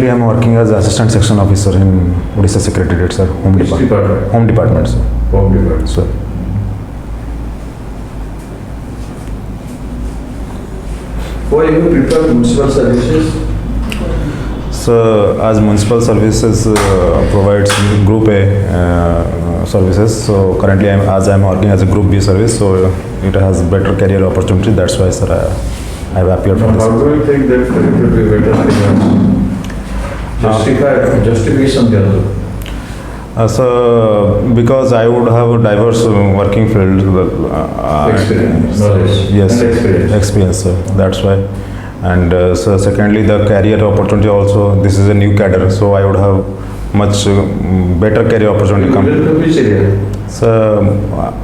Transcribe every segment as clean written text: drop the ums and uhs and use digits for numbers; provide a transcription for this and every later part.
currently I'm working as assistant section officer in Odisha Secretariat, sir. Home department. Home department, sir. Home department. Sir. Why you prefer municipal services? So as municipal services provides Group A services, so currently I'm working as a Group B service, so it has better career opportunity. That's why, sir, I have appeared for this. How do you think that it will be better? Justification there. So because I would have a diverse working field, Experience, knowledge, yes, and experience. sir. That's why. And so secondly, the career opportunity also. This is a new cadre, so I would have much better career opportunity. Which area? So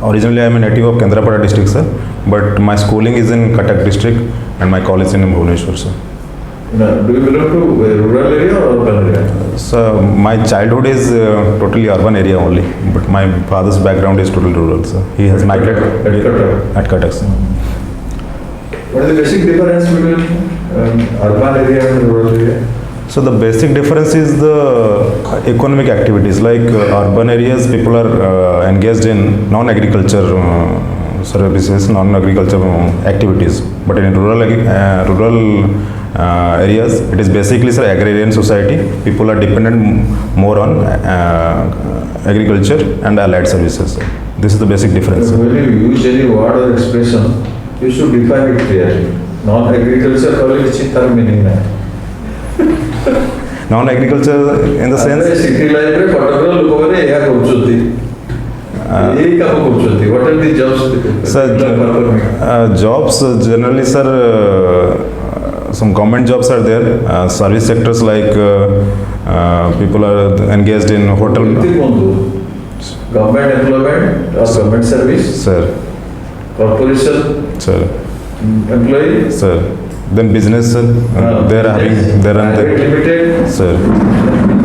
originally I am a native of Kendrapada district, sir, but my schooling is in Cuttack district and my college is in Bhubaneswar, sir. No, do you belong to rural area or urban area? So my childhood is totally urban area only, but my father's background is totally rural, sir. He has migrated at Cuttack, sir. What is the basic difference between urban area and rural area? So the basic difference is the economic activities. Like urban areas, people are engaged in non-agriculture services, non-agriculture activities. But in rural areas, it is basically an agrarian society. People are dependent more on agriculture and allied services. This is the basic difference. When you use any word or expression, you should define it clearly. Non-agriculture college is meaning. Non-agriculture in the sense? City life, what are the jobs? Sir, jobs generally, sir, some government jobs are there. Service sectors like people are engaged in hotel. Government employment or government service? Sir. Corporation? Sir. Employee? Sir. Then business, sir. Limited? Sir.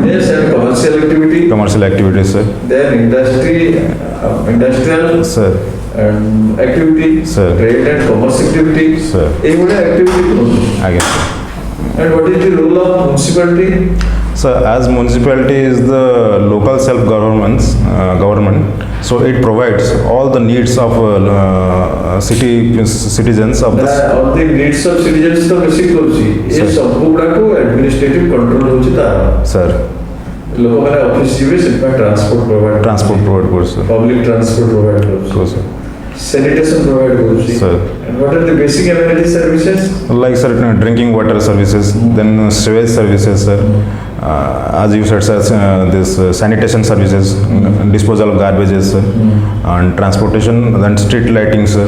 Business and commercial activity? Commercial activities, sir. Then industry, industrial? Sir. Activity? Sir. Trade and commerce activity? Sir. Activity? I guess, sir. And what is the role of municipality? So as municipality is the local self-government, so it provides all the needs of citizens of this. All the needs of citizens to basic hoji. ये सब गुड़ा को administrative control होची तारा. Sir. लोगों का office जीवे सिर्फ transport provide. Transport provide करो sir. Public transport provide करो sir. Sanitation provide करो sir. And what are the basic amenity services? Like certain drinking water services, then sewage services, sir. As you said, sir, this sanitation services, disposal of garbages, sir, and transportation, then street lighting, sir.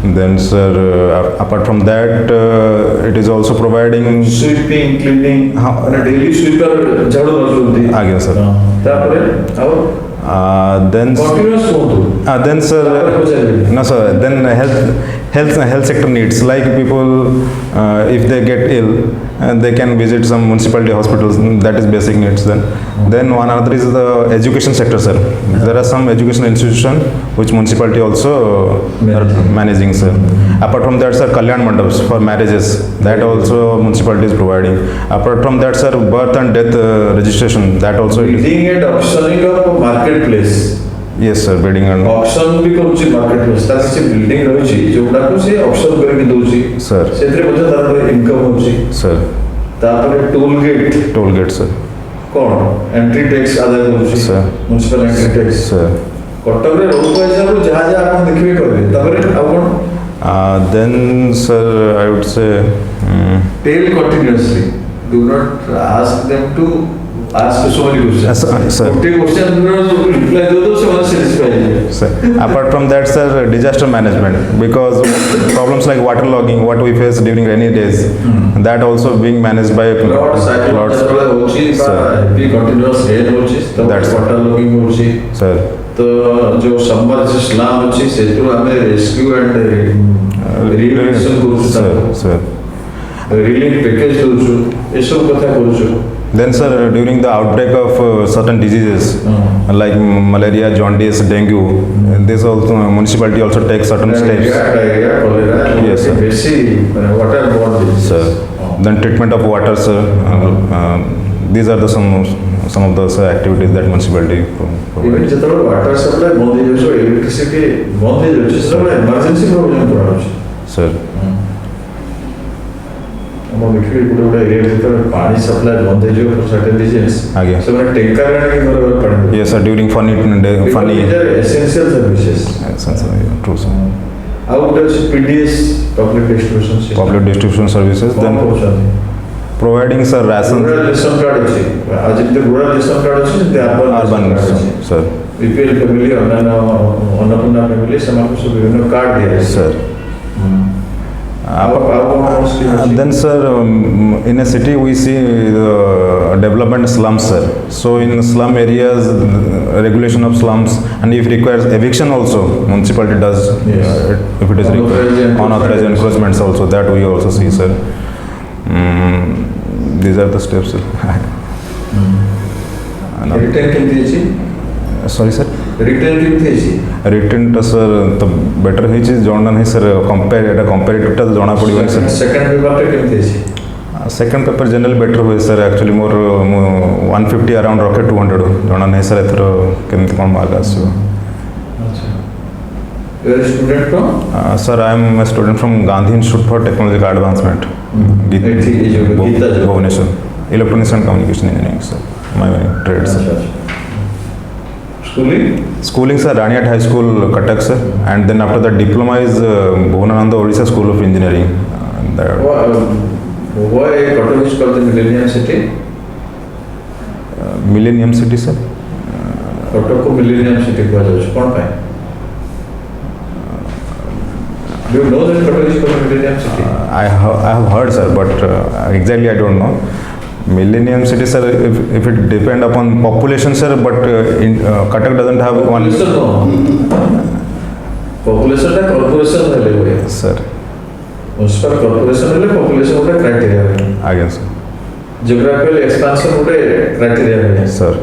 Then, sir, apart from that, it is also providing sweeping, cleaning, daily sweeper, again, sir. Then sir, no sir, then health sector needs, like people if they get ill and they can visit some municipality hospitals, that is basic needs. Then one other is the education sector, sir. There are some education institutions which municipality also are managing, sir. Apart from that, sir, Kalyan Mandaps for marriages, that also municipality is providing. Apart from that, sir, birth and death registration, that also it is. Bidding and auctioning of marketplace. Yes, sir, bidding and auction भी कौन marketplace, ताकि से building रही जो उड़ा को से auction करके दूसरी. Sir. सेंट्रे बच्चा तारा income होची. Sir. तारा toll gate. Toll gate, sir. कौन? Entry tax आधा होची. Sir. Municipal entry tax. Sir. कॉटक रे रोड पैसा रो जहाँ आप देखिए कर तारा अब then, sir, I would say. Tell continuously. Do not ask them to ask so many questions. Sir. Reply Sir. Apart from that, sir, disaster management, because problems like waterlogging, what we face during rainy days, that also being managed by Lord. That's waterlogging. Sir. तो जो submerged slum अच्छी से तो हमें rescue and relocation करूँ sir. Relief package करूँ ये सब कथा करूँ. Then, sir, during the outbreak of certain diseases like malaria, jaundice, dengue, this also municipality also takes certain steps. Diarrhea, cholera, yes, sir. Waterborne diseases. Sir. Then treatment of water, sir. these are the some of the activities that municipality provide. Even ଯେତେବେଳେ water supply ବନ୍ଦ ହେଇଯାଉଛି, electricity ବନ୍ଦ ହେଇଯାଉଛି, ସେତେବେଳେ emergency provision କରାଯାଉଛି। Sir. ଆମ ଦେଖିବି ଗୋଟେ ଗୋଟେ ଏରିଆ ଭିତରେ ପାଣି ସପ୍ଲାଏ ବନ୍ଦ ହେଇଯିବ for certain reasons, ଆଜ୍ଞା। ସେମାନେ ଟେଙ୍କର ଆଣିକି ଘର ଘର ପାଣି ଦେବେ। Yes sir, during funny essential services। True sir. ଆଉ ଗୋଟେ ଅଛି PDS, public distribution system। Public distribution services, then providing sir ration। rural ration card ଅଛି, ଆଉ ଯେମିତି rural ration card ଅଛି ସେମିତି urban ଅଛି। sir। BPL family, ଅନ୍ୟାନ୍ୟ ଅନ୍ନପୂର୍ଣ୍ଣା family, ସେମାନଙ୍କୁ ସବୁ ବିଭିନ୍ନ କାର୍ଡ ଦିଆଯାଇଛି। sir। Then sir, in a city we see the development slums sir. So in slum areas, regulation of slums, and if requires eviction also, municipality does. Yes. If it is required, unauthorized encroachments also, that we also see sir. These are the steps sir. Return କେମିତି ଅଛି? Sorry sir? Return କେମିତି ଅଛି? Return ଟା sir ତ better ହେଇଛି ଜଣା ନାହିଁ sir, comparative ଟା ଜଣା ପଡ଼ିବନି sir। Second paper ଟା କେମିତି ଅଛି? Second paper generally better हुए sir, actually ମୋର 150 around ରଖେ 200 ଜଣା ନାହିଁ sir ଏଥର କେମିତି କ'ଣ ମାର୍କ ଆସିବ। You are a student from? Sir, I am a student from Gandhi Institute for Technological Advancement, Bhubaneswar, Electronics and Communication Engineering sir, my trade sir। Schooling sir, Raniat High School, Cuttack sir, and then after that diploma is Bhuvananda Odisha School of Engineering। Why Cuttack is called the Millennium City? Millennium City sir? Cuttack को Millennium City କୁହାଯାଉଛି କ'ଣ ପାଇଁ? Do you know that Cuttack is called Millennium City? I have heard sir, but exactly I don't know. Millennium City sir, if it depend upon population sir, but Cuttack doesn't have one. Population ଟା corporation ହେଲେ ହୁଏ sir। municipal corporation ହେଲେ population ଗୋଟେ criteria ହୁଏ। ଆଜ୍ଞା sir। geographical expansion ଗୋଟେ criteria ହୁଏ sir।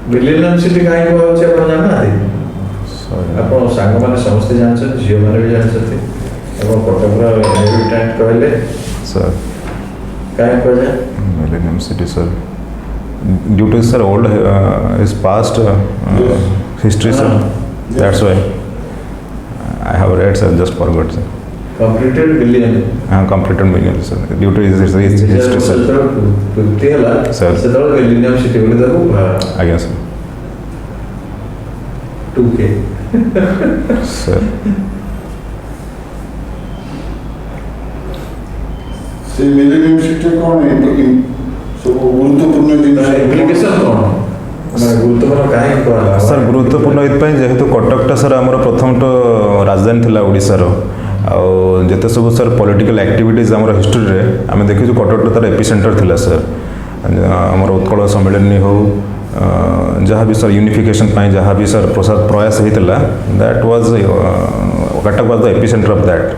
Millennium City କାହିଁକି କୁହାଯାଉଛି ଆପଣ ଜାଣିନାହାନ୍ତି? ଆପଣ ସାଙ୍ଗମାନେ ସମସ୍ତେ ଜାଣିଛନ୍ତି, ଝିଅମାନେ ବି ଜାଣିଛନ୍ତି, ଆପଣ କଟକର inhabitant କହିଲେ sir। କାହିଁକି କୁହାଯାଏ? Millennium City sir, due to sir old his past history sir, that's why I have read sir, just forgot sir। Completed millennium। Completed millennium sir, due to his history sir। ହେଲା sir, ସେତେବେଳେ Millennium City ବୋଲି ତାକୁ ଆଜ୍ଞା sir। 2K sir। ସେ millennium city କ'ଣ ସବୁ ଗୁରୁତ୍ୱପୂର୍ଣ୍ଣ ଜିନିଷ implication କ'ଣ? ମାନେ ଗୁରୁତ୍ୱପୂର୍ଣ୍ଣ କାହିଁକି କୁହାଗଲା? ସାର୍ ଗୁରୁତ୍ୱପୂର୍ଣ୍ଣ ଏଇଥିପାଇଁ ଯେହେତୁ କଟକଟା ସାର୍ ଆମର ପ୍ରଥମତଃ ରାଜଧାନୀ ଥିଲା ଓଡ଼ିଶାର, ଆଉ ଯେତେ ସବୁ ସାର୍ ପଲିଟିକାଲ ଆକ୍ଟିଭିଟିଜ୍ ଆମର ହିଷ୍ଟ୍ରିରେ ଆମେ ଦେଖିଛୁ କଟକଟା ତାର ଏପିସେଣ୍ଟର ଥିଲା ସାର୍। ଆମର ଉତ୍କଳ ସମ୍ମିଳନୀ ହଉ, ଯାହା ବି ସାର୍ ୟୁନିଫିକେସନ୍ ପାଇଁ ଯାହା ବି ସାର୍ ପ୍ରୟାସ ହେଇଥିଲା, that was Cuttack was the epicentre of that.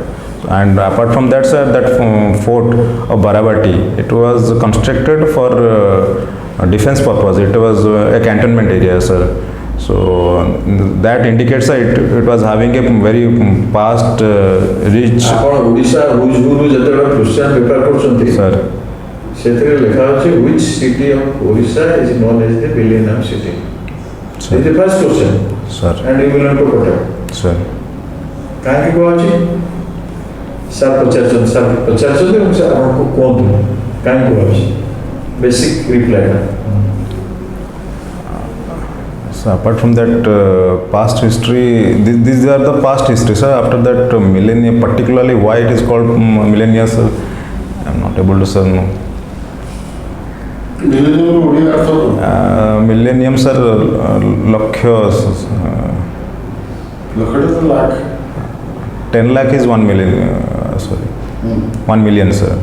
And apart from that sir, that fort of Baravati, it was constructed for defense purpose. It was a cantonment area sir, so that indicates that it was having a very past rich। ଆପଣ ଓଡ଼ିଶା ହୁଜବୁରୁ ଯେତେବେଳେ question paper କରୁଛନ୍ତି sir, ସେଥିରେ ଲେଖା ଅଛି which city of Odisha is known as the Millennium City? sir, This is the first question sir, and you will not to Cuttack। sir। କାହିଁକି କୁହାଯାଉଛି? Sir ପଚାରୁଛନ୍ତି ଏବଂ sir ଆପଣଙ୍କୁ କୁହନ୍ତୁ କାହିଁକି କୁହାଯାଉଛି? Basic ରିପ୍ଲାଇଟା। So apart from that past history, these are the past history sir. After that millennium, particularly why it is called millennium sir, I am not able to sir know। ମିଲେନିୟମର ଓଡ଼ିଆ ଅର୍ଥ millennium sir, ଲକ୍ଷ ଲକ୍ଷଟା ତ ଲାଖ। 10 lakh is 1 million, sorry, 1 million sir,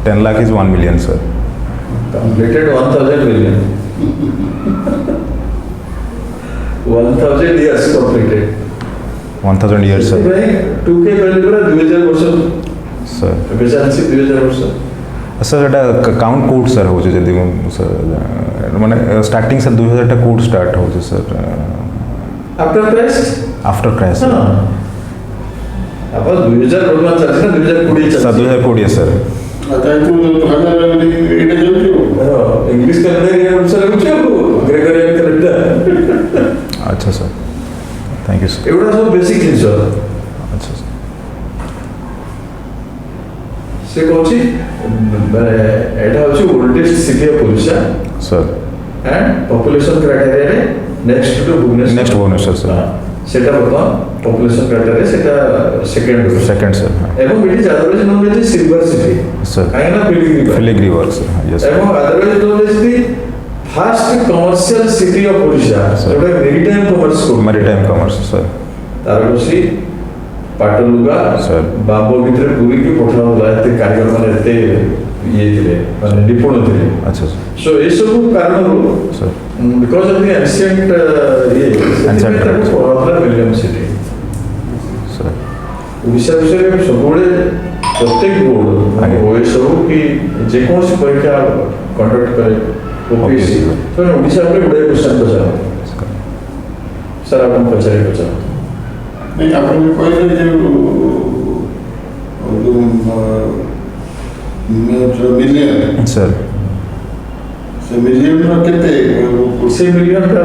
10 lakh is 1 million sir। Completed 1000 million 1000 years completed। 1000 years sir। 2K କହିଲେ ପୁରା 2000 ବର୍ଷ sir। ଏବେ ଚାଲିଛି 2000 ବର୍ଷ। Sir एटा count code sir हो जदि सर माने स्टार्टिंग सर 2000 टा कोड स्टार्ट हो sir after Christ. After Christ अब 2000 वर्तमान चलছে না 2020 सर 2020 सर। आता है तो 2000 एटा चलती हो यू सर एगुड़ा सब बेसिक जिनिस अच्छा से कहूँ माने एटा होची oldest city of Odisha sir and population criteria रे next to Bhubaneswar next Bhubaneswar sir सेटा बर्तमान पॉपुलेशन क्राइटेरिया सेटा सेकंड सर एवं it is otherwise known as silver city sir काहे ना फिलिग्री वर्क सर यस एवं otherwise known as the first commercial city of Odisha जोटा maritime commerce को मैरीटाइम कॉमर्स सर तार बसी पाटलुगा सर बाबो भितर पूरी की पठा होला एते कारीगर माने एते ये थे माने निपुण थे अच्छा सो ये सब कारण sir because of the ancient ये Ancient problem William city sir Odisha विषय में सबुळे प्रत्येक बोर्ड आगे। वो ये सब की जे कौन सी परीक्षा कंडक्ट करे ओपीएससी तो ओडिशा में बड़े क्वेश्चन पचाओ सर अपन पचारे पचाओ नहीं आपने कहले जो मिलियन सर से मिलियन रो केते से मिलियन का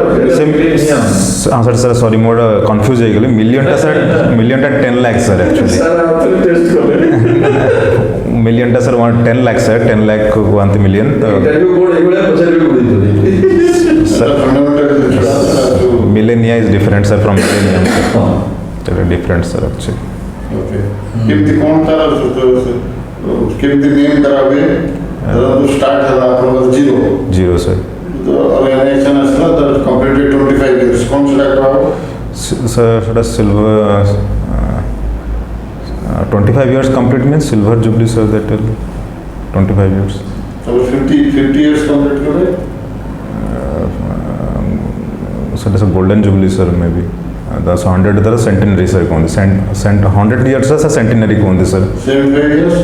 हाँ सर सर सॉरी मोर कंफ्यूज हो गली मिलियन टा 10 लाख सर एक्चुअली सर आप टेस्ट कर ले मिलियन टा सर 10 लाख सर 10 लाख को 1 मिलियन तो इंटरव्यू कोड एगुला पचारे को दे sir fundamental millennia is different sir from millennium sir different sir actually okay केमती कोन तार केमती नेम करावे तो स्टार्ट हला आपन जीरो सर तो ऑर्गेनाइजेशन असला तर कंप्लीटेड 25 इयर्स कोन सेलेक्ट करावो सर सेटा silver 25 years complete means silver jubilee sir that will 25 years तो 50 years कंप्लीट करे so that's a golden jubilee sir maybe that's 100 the centenary sir कौन cent 100 years sir centenary कौन sir 75 years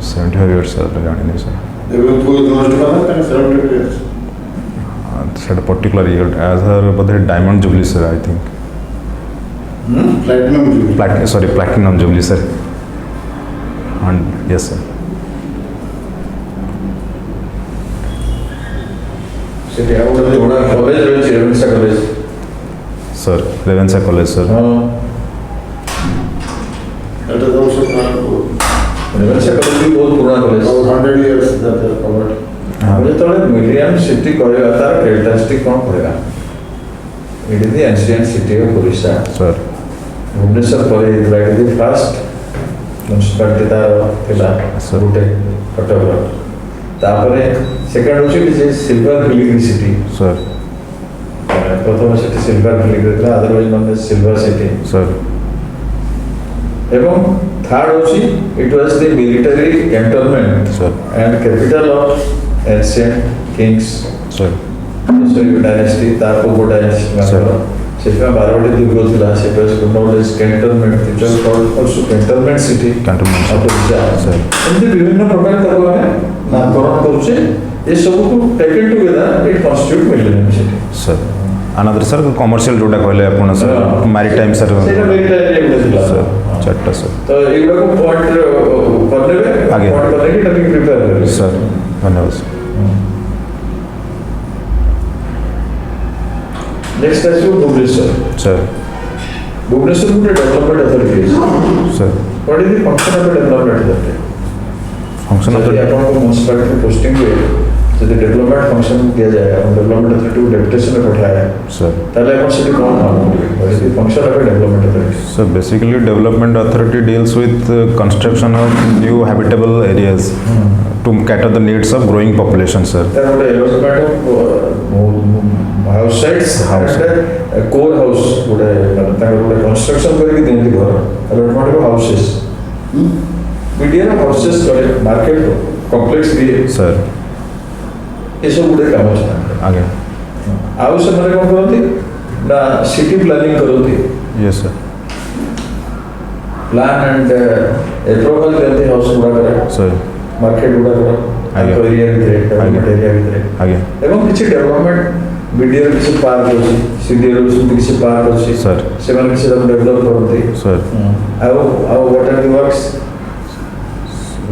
75 years sir जाने नहीं sir एवं कोई note करना है 75 years said a particular year as her but the diamond jubilee sir I think platinum jubilee platinum jubilee sir and yes sir सेठी आवड थोडा college रे Ravenshaw college sir Revensa college sir that is also Ravenshaw college भी बहुत पुराना college 100 years that is covered मुझे थोड़ा million city करेगा तार कैरेक्टरिस्टिक कौन पड़ेगा it is the ancient city of Odisha sir Bhubaneswar पर is like the first municipality तार थिला Sir. गुटे कटक तापरे सेकंड होची जे सिल्वर फिलिग्री सिटी sir प्रथम सिटी सिल्वर फिलिग्री था otherwise known as silver city sir एवं थर्ड होची it was the military cantonment sir and capital of ancient kings sir dynasty तारपूर डायनेस्टी Sir. सेटा बारवाड़ी दुर्ग थिला सेटा known as cantonment it was called also cantonment city cantonment of sir Odisha Sir. एमती विभिन्न प्रकार ताको हमें नामकरण करूचे ये सब को taken together it constitute million city sir another sir commercial जोटा कहले अपन sir हाँ. maritime sir सेटा मेरिटाइम थिला sir चारटा sir तो एगुडा को पॉइंट करनेबे आगे. पॉइंट करने की टॉपिक प्रिपेयर करेंगे sir धन्यवाद sir नेक्स्ट है भुवनेश्वर sir भुवनेश्वर में development authority sir what is the function of development authority function of यदि the आपको म्युनिसिपैलिटी पोस्टिंग हुए यदि डेवलपमेंट फंक्शन दिया जाए अपन डेवलपमेंट अथॉरिटी को डेपुटेशन में पठाया sir ताले अपन सिटी कौन काम करेंगे what is the function of development authority so basically development authority deals with construction of new habitable areas to cater the needs of growing population sir there would allotment of house sites core house would construction करके देंगे घर allotment of houses media houses करे market complex दिए sir ये सब गुड़े काम होता है आगे आउ से मैंने कौन करती ना सिटी प्लानिंग करती yes sir plan and approval करते हाउस गुड़ा करे sir मार्केट गुड़ा करे आगे. तो एरिया भीतर डेवलपमेंट एरिया भीतर आगे एवं किसी डेवलपमेंट वीडियो किसी पार्क होची सीडीओ किसी पार्क होची Sir. से मैंने किसी तरह डेवलप करती sir आउ what are the works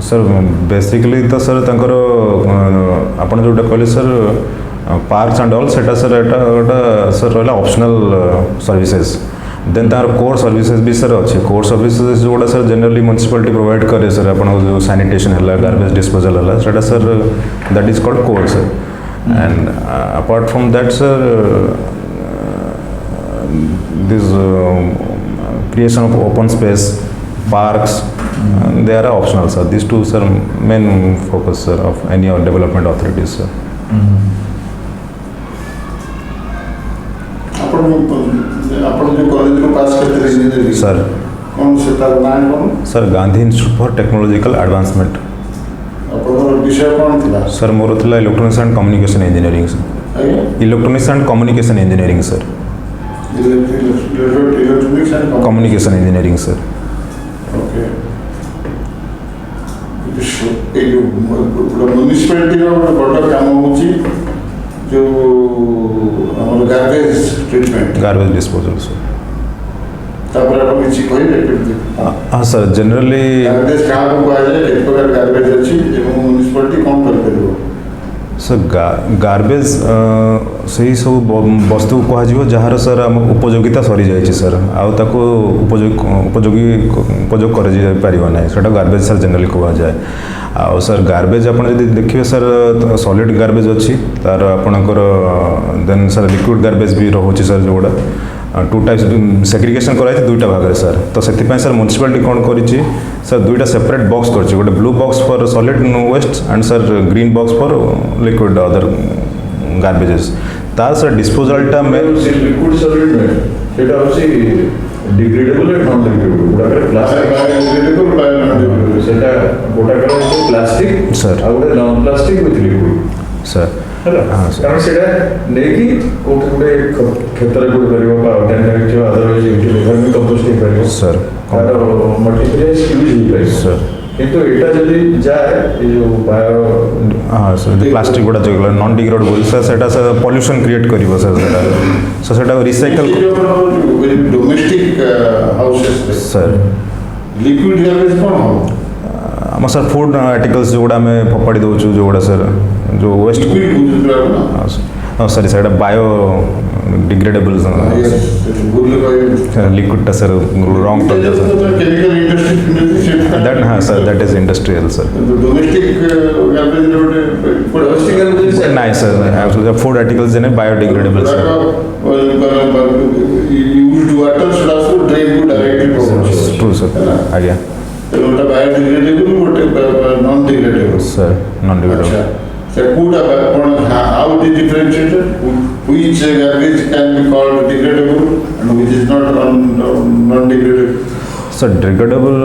sir basically तो सर तंकर आपण जोटा कहले सर पार्क्स एंड ऑल सेटा सर एटा गोटा सर रहला ऑप्शनल सर्विसेज देन तार कोर सर्विसेज भी सर अच्छे कोर सर्विसेज जोड़ा सर जनरली म्युनिसिपालिटी प्रोवाइड करे सर अपन जो सैनिटेशन है गार्बेज डिस्पोजल है सेटा sir that is called core sir and apart from that sir this creation of open space parks they are optional sir these two sir main focus sir of any development authorities sir आपण जो college को पास करते रहे engineering sir कौन से तार नाम कौन sir Gandhi institute for technological advancement आपन विषय कौन था सर मोर थिला electronics and communication engineering sir आगे electronics and communication engineering sir electronics and communication engineering sir okay ये जो म्युनिसिपैलिटी रो बड़ा काम होची जो हमर garbage treatment garbage disposal sir तापर आपण किछि कहि देखते हाँ सर जनरली गार्बेज कहाँ को आ जाए एक प्रकार गार्बेज अच्छी एवं म्युनिसिपैलिटी कौन कर परिबो सर गार्बेज सही सब वस्तु कह जार सर आम उपयोगिता सरी जाए सर आउ उपयोग कर सेटा गार्बेज सर जनरली कह जाए आउ सर गार्बेज आप देखिए सर सॉलिड गार्बेज अच्छी तार आपणकर देन सर लिक्विड गार्बेज भी रोचे सर जोड़ा टू टाइप्स सेग्रीगेशन कराई दुईटा भाग में सर तो से सर म्युनिसिपालिटी कौन करी सर दुईटा सेपरेट बॉक्स कर गोटे blue box for solid waste and sir green box for liquid other garbages तार सर डिस्पोजलटा में लिक्विड सॉलिड में सेटा होची डिग्रेडेबल एंड नॉन डिग्रेडेबल गोटा प्लास्टिक बायोडिग्रेडेबल बायोडिग्रेडेबल सेटा गोटा करे प्लास्टिक सर आ गोटे non plastic with liquid sir हाँ कारण सेटा नेकी कोटे गोटे क्षेत्र को करियो बा ऑर्गेनिक जो अदरवाइज वर्मी कंपोस्टिंग करियो सर तार मल्टीप्लाइज यूज ही करियो सर किंतु एटा जदी जाए ये जो बायो हाँ सर प्लास्टिक गुड़ा जो नॉन डिग्रेडेबल सर सेटा सर पॉल्यूशन क्रिएट करिवो सर सेटा recycle domestic houses sir liquid garbage कौन हो आम सर फूड आर्टिकल्स जोड़ा में फोपाड़ी दौचु जोड़ा सर जो वेस्ट हाँ sorry sir biodegradable liquid sir wrong chemical industry that हाँ sir that is industrial sir domestic garbage domestic garbage नहीं sir food articles biodegradable sir used water should also drain को directly true sir आज्ञा गोटे biodegradable गोटे non degradable sir non degradable So could how it is differentiated? Which garbage can be called degradable and which is not non-degradable? So degradable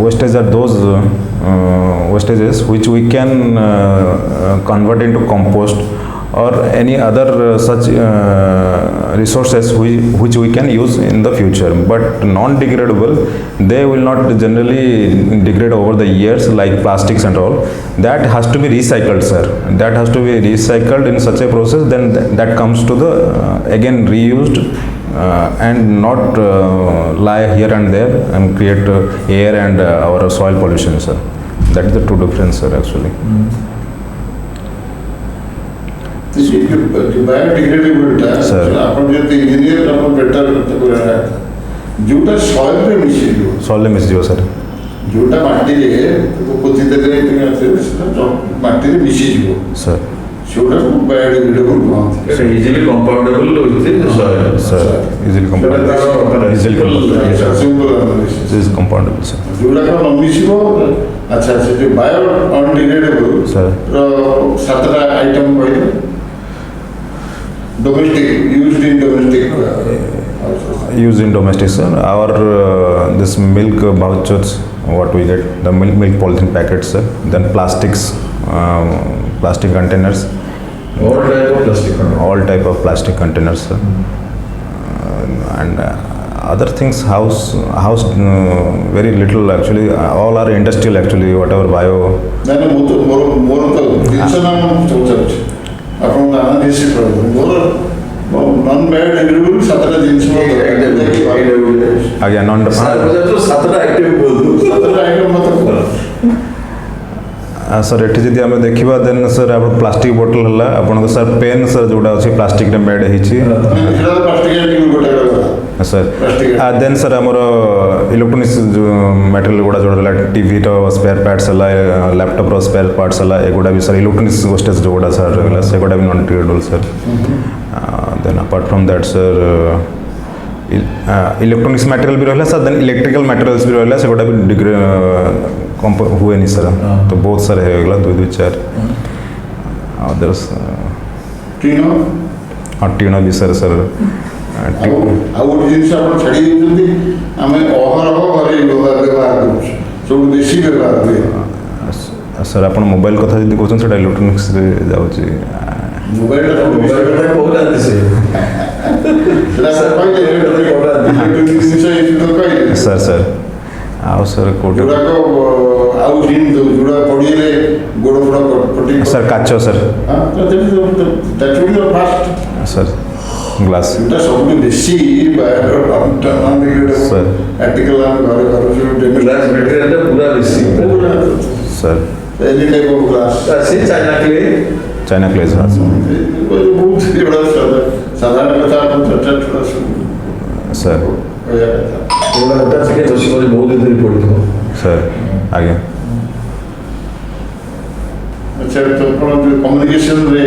wastages are those wastages which we can convert into compost or any other such resources which we can use in the future, but non-degradable they will not generally degrade over the years like plastics and all. That has to be recycled sir, that has to be recycled in such a process, then that comes to the again reused and not lie here and there and create air and our soil pollution sir. That is the true difference sir actually. Biodegradable Sir. आपण जे engineer आपण better जोटा soil रे मिशी जो soil में miss sir जोटा माटी रे पोती देले तो माटी रे मिशी जो सर जोटा बायोडिग्रेडेबल कहते it's easily compoundable with soil sir easily compoundable simple is compoundable sir. जोटा का मिशीबो अच्छा से जो बायो अनडिग्रेडेबल Sir. रो सातटा आइटम कहले domestic used in domestic Used in domestic sir, our this milk vouchers what we get, the milk polythene packets sir, then plastics, plastic containers, all type of plastic containers sir. And other things house very little actually, all are industrial actually, whatever bio ನಾನು ಮೂರು ದಿವಸ ನಾನು ಚರ್ಚೆ आपण analysis more non biodegradable सातटा जिनिस again non तो सातटा आइटम बोल दो सातटा आइटम मतलब सर एठी जदि आम देखा देन सर आप प्लास्टिक बोतल है आपन सर पेन सर जोड़ा अच्छी प्लास्टिक मेड हो सर देन सर आमर इलेक्ट्रोनिक्स जो मटेरियल गुड़ा जोड़ा टीवी स्पेयर पार्ट्स है लैपटॉप स्पेयर पार्ट्स है एगुड़ा भी सर इलेक्ट्रोनिक्स वेस्टेज जो गुड़ा सर रहा से गुड़ा भी non degradable sir then apart from that sir electronics material भी रहा सर देन इलेक्ट्रिकल मटेरियल्स भी रहा से गुड़ा भी डिग्रे हुए नहीं सर तो बहुत सारे है दुई दुई चार अदर्स हाँ टीना भी सर सर ଆଉ ଗୋଟେ ଜିନିଷ ଆପଣ ଛାଡ଼ି ଦେଉଛନ୍ତି ଆମେ ଅହରହ ଘରେ ବ୍ୟବହାର କରୁଛୁ ସବୁ ବେଶୀ ବ୍ୟବହାର ହୁଏ सर आप मोबाइल कथा जी कहते हैं इलेक्ट्रोनिक्स जाऊँगी ମୋବାଇଲଟା କହୁନାହାନ୍ତି ସେ କହିଲେ सर सर आओ सर कोट ଯୋଉଟାକ ଆଉ ଜିନ୍ ଯୋଉଟା ପଡ଼ିଲେ ଗୋଡ଼ ଫୋଡ଼ କଟି सर काचो सर ଫାଷ୍ଟ सर ग्लास এটা ସବୁଠୁ ବେଶୀ सर ଆର୍ଟିକଲ ଆମେ ଘରେ କରୁଛୁ ଗ୍ଲାସ୍ ମେଟେରିଆଲଟା ପୁରା ବେଶୀ sir any type of glass ସେ ଚାଇନା କ୍ଲେ चाइना क्लेज हाँ ବହୁତ ଏଗୁଡ଼ା ସାଧାରଣ କଥା ଆପଣ ଚର୍ଚ୍ଚା सर କହିବା କଥା ଏଗୁଡ଼ା ସେଠି ବସି ବସି ବହୁତ ଦିନ ପଡ଼ିଥିବ सर आगे ଆଚ୍ଛା ତ ଆପଣ କମ୍ୟୁନିକେସନରେ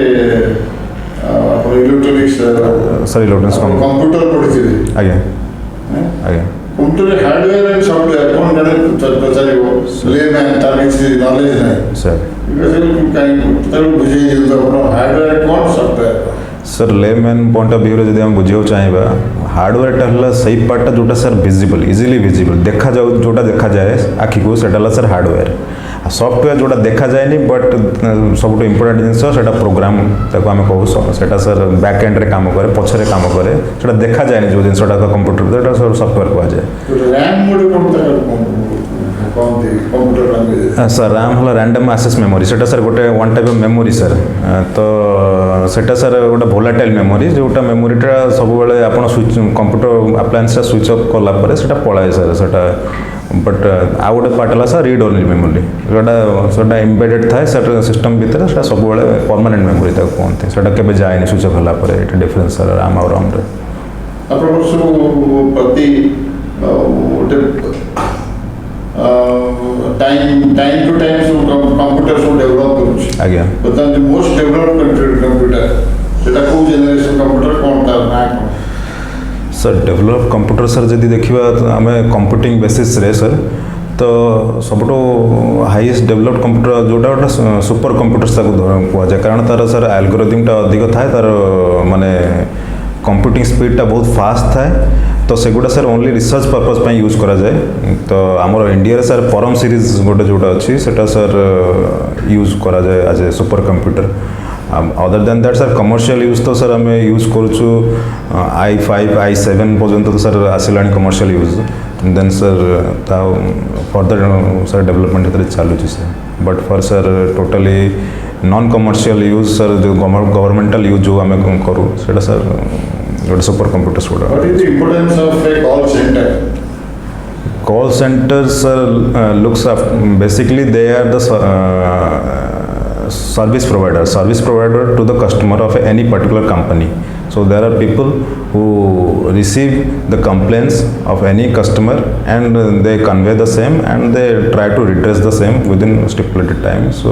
ଆପଣ ଇଲେକ୍ଟ୍ରୋନିକ୍ସ सर इलेक्ट्रोनिक्स କମ୍ପ୍ୟୁଟର ପଢ଼ିଥିବେ आगे आगे କମ୍ପ୍ୟୁଟରରେ ହାର୍ଡୱେର୍ ଆଣ୍ଡ ସଫ୍ଟୱେର୍ କ'ଣ ଜାଣେ ପଚାରିବ ଲେମ୍ୟାନ୍ ତାର କିଛି ନଲେଜ ନାହିଁ सर ତାକୁ ବୁଝେଇ ଦିଅନ୍ତୁ ଆପଣ ହାର୍ଡୱେର୍ କ'ଣ software sir layman point of view जब हम बुझे चाहिए हार्डवेयर है सही पार्टा जोटा सर विजिबल इजिली विजिबल देखा जाऊ जोटा देखा जाए आखि को सेटा सर हार्डवेयर सॉफ्टवेयर जोटा देखा जाए बट सब इंपोर्टेंट जिनस प्रोग्राम ताको आम कहूँ सेटा सर बैक एंड रे काम करे पछरे काम करे सेटा देखा जाए जो जिनसटा कंप्यूटर सर सॉफ्टवेयर कह जाए रैम कम्प्यूटर सर रैम हला रैंडम एक्सेस मेमोरी सेटा सर गोटे one type of memory sir तो सेटा सर गोटे भोलाटाइल मेमोरी जोटा मेमोरीटा सब बेले आपन switch computer appliance switch off कला परे सेटा पळाए सर सेटा बट आ गोटे पार्ट है सर रीड ओनली मेमोरी जोटा एम्बेडेड थाए सेटा सिस्टम भीतर सेटा सब बेले परमानेंट मेमोरी ताको कहते सेटा केबे जाएनी स्विच ऑफ होला परे एटा डिफरेंस सर रैम और रैम रे आपन सब प्रति गोटे टाइम टू टाइम सब कंप्यूटर सब डेवलप करूछ आज्ञा बता मोस्ट डेवलप्ड कंप्यूटर सेटा को जनरेशन कंप्यूटर कोन तार ना सर डेवलप कंप्यूटर सर जदि देखा आम कंप्यूटिंग बेसिस रे सर तो सब हाईएस्ट डेवलप्ड कंप्यूटर जोटा गोटे सुपर कंप्यूटर्स कह जाए कारण तार सर एल्गोरिथम अधिक थाए तार माने कंप्यूटिंग स्पीडटा बहुत फास्ट थाए तो सेगुड़ा सर ओनली रिसर्च पर्पज पे यूज करा जाए तो आमर इंडिया सर परम सीरीज गोटे जोटा अच्छी सेटा सर यूज करा जाए as a super computer other than that sir commercial use तो सर आम यूज करूँ i5 i7 पर्यंत तो सर आसला commercial use then sir further sir development चलुँ sir but for sir totally non commercial use sir जो governmental use जो आम करूँ सेटा सर गोटे सुपर कंप्यूटर्स गुड़ा what is the importance of a call centre call centre sir looks basically they are the service provider to the customer of any particular company. So there are people who receive the complaints of any customer and they convey the same and they try to redress the same within stipulated time. So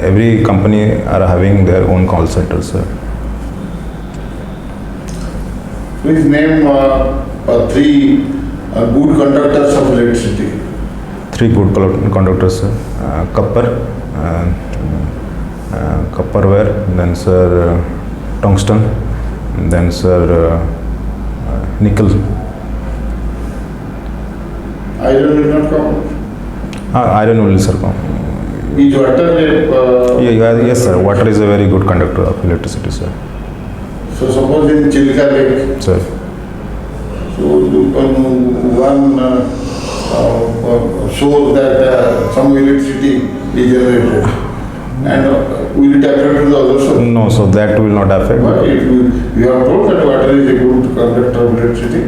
every company are having their own call centers. Please name three good conductors of electricity. Three good conductors, sir. Copper, copper wire, then sir tungsten, then sir nickel. Iron will not come. Iron will sir come. Is water Yes sir, water is a very good conductor of electricity, sir. So suppose in Chilka Lake, Sir. so one shows that some electricity is generated and will it affect the other source? No, so that will not affect. But it will, you are told that water is a good conductor of electricity.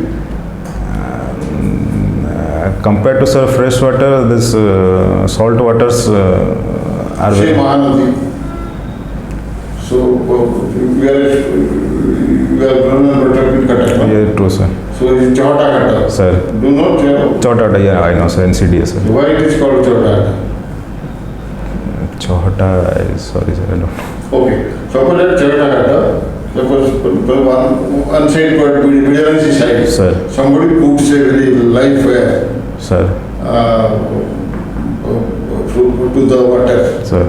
Compared to sir fresh water, this salt waters Are say very- Mahanadi. So we are grown and brought up in Cuttack. No? Yeah, true, sir. So it's Chota Cuttack. Sir, Do not tell Chota, yeah, I know, sir, NCDA, sir. why it is called Chota. Chota, sorry, sir, I don't know. Okay. Suppose that Chota Cuttack. Suppose one side got vigilance side. Sir, Somebody puts a very live wire sir, to the water. sir.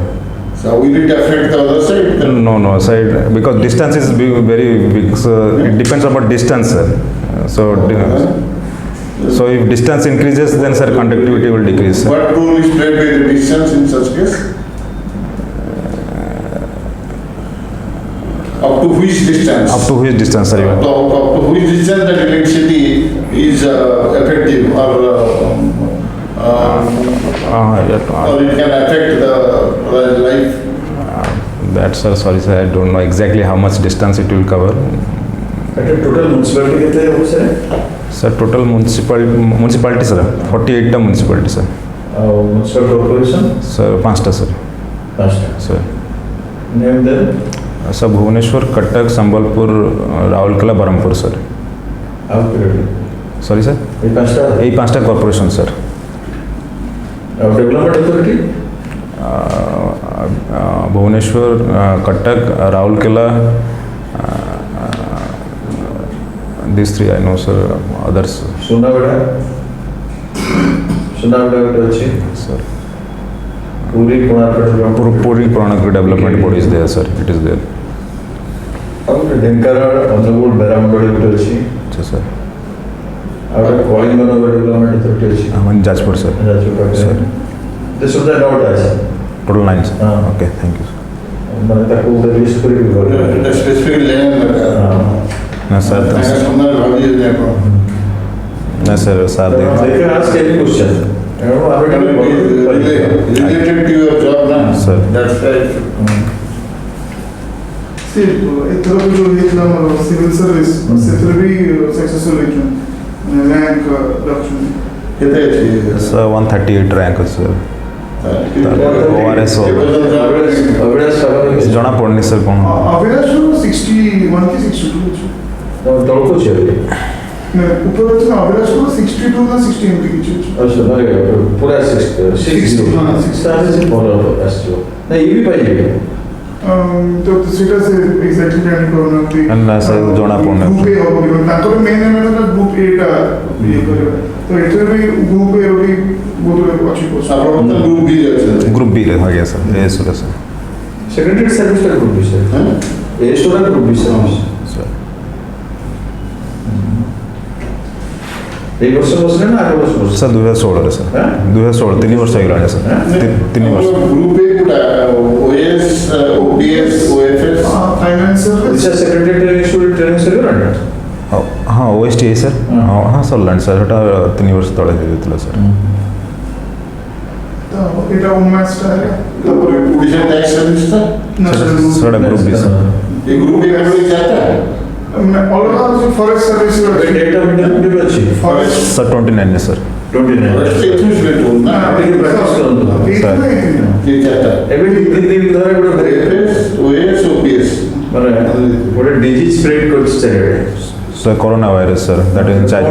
So will it affect the other side? No, side, because distance is very big, so it depends upon distance, sir. So if distance increases, then, sir, conductivity will decrease, sir. What rule is played by the distance in such case? Up to which distance? Up to which distance, sir? Up to which distance that electricity is effective Yeah, or it can affect the life? that, sir, sorry, sir, I don't know exactly how much distance it will cover. total municipality କେତେ ହେବ sir? Sir, total municipality, sir, 48 टा municipality, sir. ଆଉ municipal corporation Sir, 5 टा, sir. 5ଟା. Sir. Name them? Sir, Bhubaneswar, Cuttack, Sambalpur, Rourkela, Barhampur, sir. ଆଉ କେତେ? Sorry, sir. এই 5টা এই 5 टा corporation, sir. ଆଉ development authority? Bhubaneswar, Cuttack, Rourkela, these 3 I know, sir. Others, Sunabeda ଗୋଟେ ଅଛି, sir. Puri Konark development. Puri Pranagri Development Board is there, sir. It is there. ଆଉ ଗୋଟେ ଢେଙ୍କାନାଳ ଅନୁଗୁଳ ବେରାମଣ୍ଡଳୀ ଗୋଟେ ଅଛି, Yes, sir. ଆଉ ଗୋଟେ କଳିଙ୍ଗନଗର development authority ଅଛି In Jajpur, sir. ଯାଜପୁର ପାଖରେ। Sir. This is the note ଅଛି, Total 9, sir. Ah. Okay, thank you, sir. ମାନେ ତାକୁ ଗୋଟେ list କରିକି କରିବେ। The specific land. No, sir. ତାଙ୍କ ସାମ୍ନାରେ ଭାବି ଯଦି ଆପଣ No, sir. Sir, They can ask any question. ତେଣୁ ଆମେ ଟିକେ related to your job now. Sir. That's right. ଏଥର ଯୋଉ ହେଇଥିଲା ଆମର ସିଭିଲ ସର୍ଭିସ ସେଥିରେ ବି ସକ୍ସେସଫୁଲ ହେଇଛନ୍ତି ର୍ୟାଙ୍କ ରଖୁଛନ୍ତି। କେତେ ଅଛି? Sir, 138 rank, sir. ORS ଜଣା ପଡୁନି, sir, କ'ଣ? ଅଭିଳାଷରୁ 61 କି 62 ଅଛି। ତଳକୁ ଅଛି ଏବେ। ଉପରେ ଅଛି ନା ଅଭିଳାଷରୁ 62 ନା 60 ଏମିତି କିଛି ଅଛି। ପୁରା 60 ତାହେଲେ ଭଲ ଆସିଯିବ ନା ଇଏ ବି ପାଇଯିବେ। ତ ସେଇଟା ସେ ଏକ୍ସାକ୍ଟଲି ଜାଣି ପାରୁନାହାନ୍ତି। ନା, sir, ଜଣା ପଡୁନି। ଗ୍ରୁପ ଏ ହବ କି ତାଙ୍କର ମେନ୍ ହେଲା ଗ୍ରୁପ ଏ ଟା ଇଏ କରିବା। ତ ଏଥିରେ ବି ଗ୍ରୁପ ଏ ର ବି ବହୁତ ଅଛି ପୋଷ୍ଟ। ଆପଣ ତ ଗ୍ରୁପ ବି ଅଛନ୍ତି। ଗ୍ରୁପ ବି ରେ ଆଜ୍ଞା, sir. Yes, sir. ସେକ୍ରେଟାରୀ ସର୍ଭିସଟା ଗ୍ରୁପ ବିଷୟ ଏ ଷ୍ଟୋରା ଗ୍ରୁପ ବିଷୟ Sir. ଏଇ ବର୍ଷ ବସିଲେ ନା ଆଗ ବର୍ଷ ବସିଲେ? Sir, 2016 ରେ, sir. 2016 3 ବର୍ଷ ହେଇଗଲାଣି, sir. 3 ବର୍ଷ। ଗ୍ରୁପ ଏ କୋଉଟା? OS, OPS, OFS? Financial Odisha secretary training ସରିଗଲାଣି? ହଁ, OSTA, sir. ହଁ, ସରିଲାଣି, sir. ସେଟା 3 ବର୍ଷ ତଳେ ହେଇଥିଲା, sir. ତ ଏଇଟା ଓମାସ ଟା ହେଲା ତାପରେ ଓଡ଼ିଶା ଟ୍ୟାକ୍ସ ସର୍ଭିସ ଟା? ସେଟା ଗ୍ରୁପ ବି, sir. ଏ ଗ୍ରୁପ ଏ କେବଳ ଚାରିଟା? ଅଲଗା ହଉଛି forest service date of interview ବି ଅଛି ଫରେଷ୍ଟ Sir, 29 ରେ, sir. 29 ନା ଟିକେ ପ୍ରାକ୍ଟିସ୍ କରନ୍ତୁ। ଏ ଚାରିଟା ଏବେ 3 ଦିନ ଧରେ ଗୋଟେ OS, OPS ମାନେ ଗୋଟେ ଡିଜିଜ୍ ସ୍ପ୍ରେଡ୍ କରିଛି ଚାରିଆଡ଼େ। Sir, corona virus, sir. That is in China.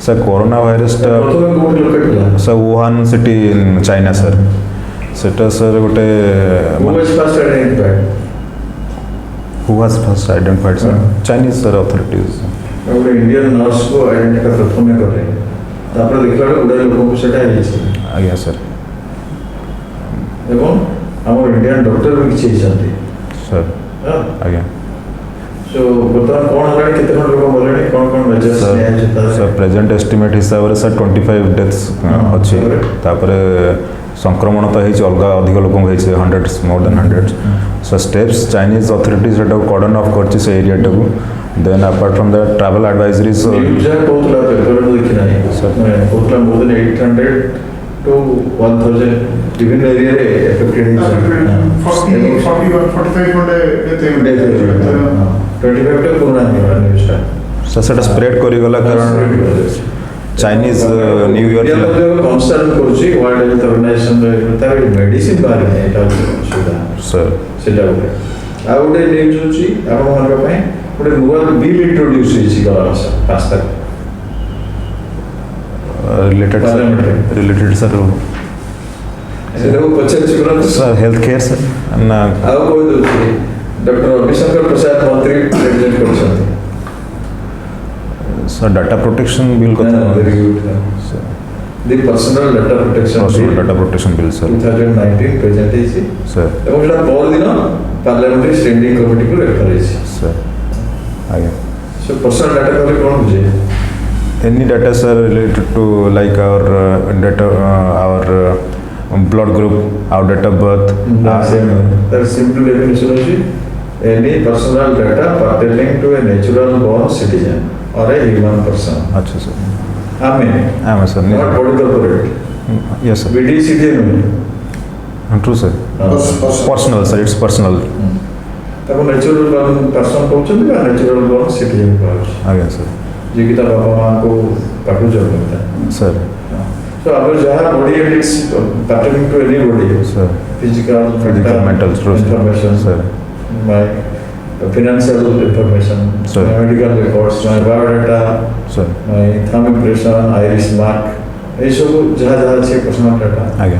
Sir, corona virus ଟା ପ୍ରଥମେ କୋଉଠି ଲୋକେଟ୍ ହେଲା? sir, Wuhan city in China, sir. ସେଟା, sir, ଗୋଟେ Who was first identified? who was first identified, sir? Chinese, sir, authorities. ଗୋଟେ Indian ନର୍ସକୁ identify ପ୍ରଥମେ କଲେ, ତାପରେ ଦେଖିଲା ବେଳେ ଗୁଡ଼ାଏ ଲୋକଙ୍କୁ ସେଟା ହେଇଛି ଆଜ୍ଞା, sir. ଏବଂ ଆମର ଇଣ୍ଡିଆନ୍ ଡକ୍ଟର ବି କିଛି ହେଇଛନ୍ତି। Sir, ଆଜ୍ଞା। ସୋ ବର୍ତ୍ତମାନ କ'ଣ ହେଲାଣି, କେତେ ଖଣ୍ଡ ଲୋକ ମଲେଣି, କ'ଣ ମେଜର୍ସ Sir, ନିଆଯାଇଛି sir, ତାର? present estimate ହିସାବରେ, sir, 25 deaths ଅଛି। ତାପରେ ସଂକ୍ରମଣ ତ ହେଇଛି, ଅଲଗା ଅଧିକ ଲୋକଙ୍କୁ ହେଇଛି, hundreds, more than hundreds. So steps Chinese authorities ସେଟାକୁ cordon off କରିଛି ସେ ଏରିଆଟାକୁ। Then apart from that, travel advisories. News ଯାହା କହୁଥିଲା, ପେପର ମୁଁ ଦେଖି ନାହିଁ, କହୁଥିଲା more than 800 to 1000 ବିଭିନ୍ନ ଏରିଆରେ ଏଫେକ୍ଟେଡ୍ ହେଇଛି। 45 ଖଣ୍ଡେ ଏତେ 25ଟା ପୁରୁଣା ହେଇଗଲା ନ୍ୟୁଜ୍ଟା। So ସେଟା ସ୍ପ୍ରେଡ୍ କରିଗଲା କାରଣ Chinese New Year India ଥିଲା। କନସର୍ନ କରୁଛି ୱାର୍ଲଡ ହେଲ୍ଥ ଅର୍ଗାନାଇଜେସନ ତାର ମେଡିସିନ ବାହାରି ନାହିଁ ଏଇଟା ହେଉଛି ଅସୁବିଧା ସାର୍ ସେଇଟା ଗୋଟେ ଆଉ ଗୋଟେ ନ୍ୟୁଜ୍ ହେଉଛି ଆପଣମାନଙ୍କ ପାଇଁ ଗୋଟେ ନୂଆ ବିଲ୍ ଇଣ୍ଟ୍ରୋଡ୍ୟୁସ୍ ହେଇଛି ଗଲା ମାସ 5 ତାରିଖ ରିଲେଟେଡ୍ ସାର୍ ସେଟାକୁ ପଚାରୁଛି କରନ୍ତୁ ସାର୍ ହେଲ୍ଥ କେୟାର ସାର୍ ନା ଆଉ କହିଦେଉଛି ଡକ୍ଟର ରବିଶଙ୍କର ପ୍ରସାଦ ମନ୍ତ୍ରୀ ପ୍ରେଜେଣ୍ଟ କରୁଛନ୍ତି ସାର୍ ଡାଟା ପ୍ରୋଟେକ୍ସନ୍ ବିଲ୍ କଥା very good the personal data protection personal data protection bill sir 2019 present ହେଇଛି ସାର୍ ଏବଂ ସେଟା ପରଦିନ ପାର୍ଲାମେଣ୍ଟାରୀ ଷ୍ଟାଣ୍ଡିଂ କମିଟିକୁ ରେଫର ହେଇଛି ସାର୍ ଆଜ୍ଞା ସୋ ପର୍ସନାଲ ଡାଟା କହିଲେ କ'ଣ ବୁଝେ any data sir related to like our data our blood group, our date of birth. That simple definition is any personal data pertaining to a natural born citizen or a human person. अच्छा sir. I'm sir. Not body corporate. Yes sir. BD citizen. True sir. Personal sir. It's personal. ताको natural born person कहते हैं या natural born citizen कहते हैं. आगे sir. जी की तब बाबा माँ को पाठू जब करता है. Sir. So अगर जहाँ body habits pertaining to any body. Sir. Physical, mental information. Sir. My financial information, Sir. my medical records, my biodata, Sir. my thumb impression, iris mark, ये सब जहाँ जहाँ अच्छे personal data, आगे.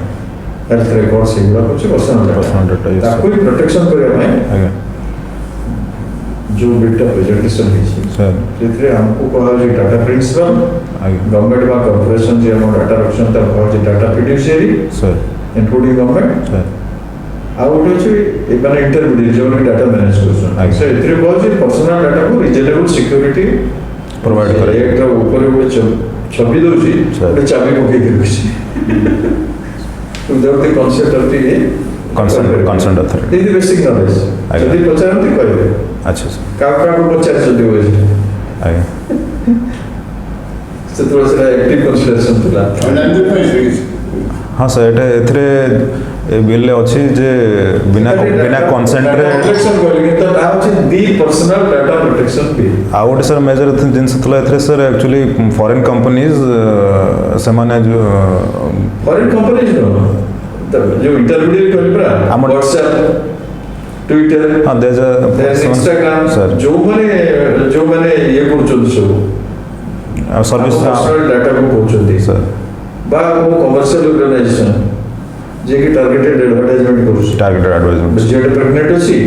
health records ये गुला कुछ personal data. Personal data, yes, ताकि कोई protection करेगा मैं आगे. जो बिल्टा presentation है Sir. जितने हमको कहा जो data principal, आगे. government का corporation जो हम data रखते हैं कहा जो data fiduciary, Sir. including government. Sir. ଆଉ ଗୋଟେ ଅଛି ଏମାନେ ଇଣ୍ଟରମିଡିଏଟ୍ ଯେଉଁମାନେ ଡାଟା ମ୍ୟାନେଜ୍ କରୁଛନ୍ତି ସେ ଏଥିରେ କହୁଛି ପର୍ସନାଲ ଡାଟାକୁ ରିଜନେବଲ୍ ସିକ୍ୟୁରିଟି ପ୍ରୋଭାଇଡ୍ କରେ ଏକ୍ଟର ଉପରେ ଗୋଟେ ଛବି ଦେଉଛି ଗୋଟେ ଚାବି ପକେଇକି ରଖୁଛି the concept of the concern authority the basic knowledge ଯଦି ପଚାରନ୍ତି କହିବେ ଆଚ୍ଛା ସାର୍ କାହାକୁ ପଚାରିଛନ୍ତି ବୋଇଲେ ଆଜ୍ଞା ସେତେବେଳେ ସେଟା ଆକ୍ଟିଭ୍ କନସିଡରେସନ୍ ଥିଲା हाँ सर एटा एथरे ए बिल अछि जे बिना कंसेंट रे प्रोटेक्शन कहले तो ता अछि the personal data protection bill out sir major जिंस थला एथरे सर एक्चुअली फॉरेन कंपनीज से माने जो फॉरेन कंपनीज नो जो इंटरमीडिएट कहले परा व्हाट्सएप ट्विटर हां देयर इज इंस्टाग्राम सर जो माने ये करछन सब सर्विस पर्सनल डाटा को पहुंचती सर बा वो कमर्शियल ऑर्गेनाइजेशन जे की टारगेटेड एडवर्टाइजमेंट करूछ टारगेटेड एडवर्टाइजमेंट जेड प्रेग्नेंट अछि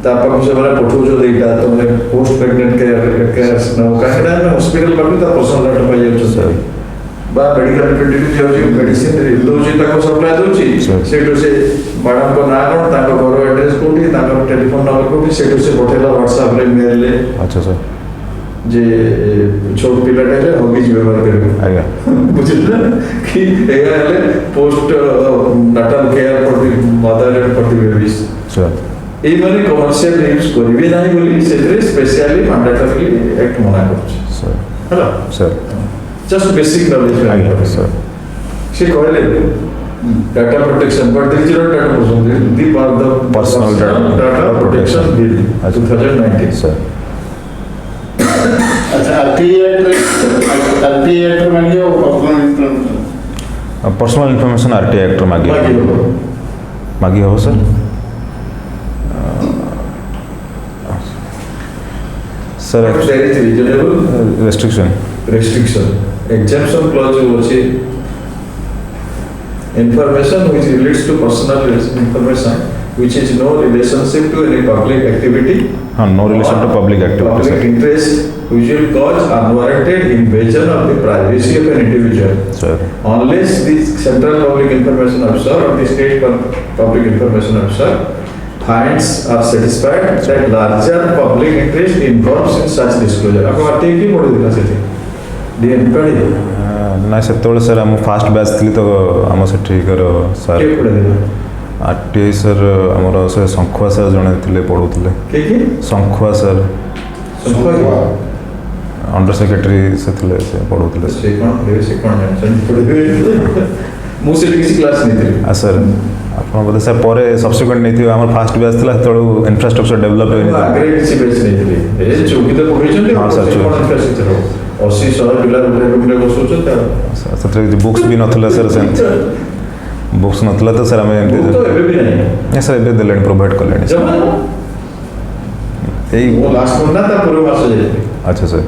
ता पाखु से माने पठौछ देटा तो माने पोस्ट प्रेग्नेंट केयर न काहेडा में हॉस्पिटल पाखु ता पर्सनल डाटा पाइ जाउछ सर बा मेडिकल रिप्रेजेंटेटिव जे मेडिसिन दोछि ताको सप्लाई दोछि सेटो से मैडम को ना कोन ताको घर एड्रेस कोठी ताको टेलीफोन नंबर कोठी सेटो से पठेला व्हाट्सएप रे मेल ले अच्छा सर जे छोट पिलाटा है हॉबीज व्यवहार करेगा आज्ञा बुझिला कि एगा हेले post data care for the mother and for the babies sir ए माने कमर्शियल यूज करिवे नाही बोली सेतरे स्पेशली मैंडेटरी एक्ट मना करछ सर हैला सर जस्ट बेसिक नॉलेज आज्ञा सर से कहले data protection but digital data protection the part the personal data protection bill 2019 sir अच्छा आरटीआई मांगियो पर्सनल इन्फॉर्मेशन आरटीआई एक्ट मागी हो sir sir restriction exemption clause ଅଛି information which relates to personal information which is no relationship to any public activity हाँ no relation to public activity public interest which will cause unwarranted invasion of the privacy of an individual sir unless the central public information officer or the state public information officer finds or satisfied that larger public interest involves in such disclosure आपको आते ही पढ़े दिला सेठी DM पढ़े ना सेतोळे sir हम fast batch थली तो हम सेठी कर सर के पढ़े दिला आरटीआई सर हमर से संखुआ सर जने थिले पढुतले के संखुआ सर अंडर सेक्रेटरी से थिले से पढुतले से कौन मेंशन पढ़े मुझे किसी क्लास नहीं थी सर आपन बोले सर परे सब्सिक्वेंट नहीं थी हमर फास्ट बैच थला तळो इंफ्रास्ट्रक्चर डेवलप होई आगे किसी बैच नहीं थी ए चौकी तो पढ़े चले हां सर इंफ्रास्ट्रक्चर 80-100 ପିଲା ଗୋଟେ ରୁମ୍ରେ ବସୁଛନ୍ତି ଆଉ ସେଥିରେ କିଛି ବୁକ୍ସ ବି ନଥିଲା ସାର୍ ସେମିତି ବୁକ୍ସ ନଥିଲା ତ ସାର୍ ଆମେ ଏମିତି ତ ଏବେ ବି ନାହିଁ ସାର୍ ଏବେ ଦେଲେଣି ପ୍ରୋଭାଇଡ଼ କଲେଣି ଜମା ଏଇ ମୁଁ ଲାଷ୍ଟ ମନ୍ଥ ନା ତା ପୂର୍ବ ମାସ ଯାଇଥିଲି ଆଚ୍ଛା ସାର୍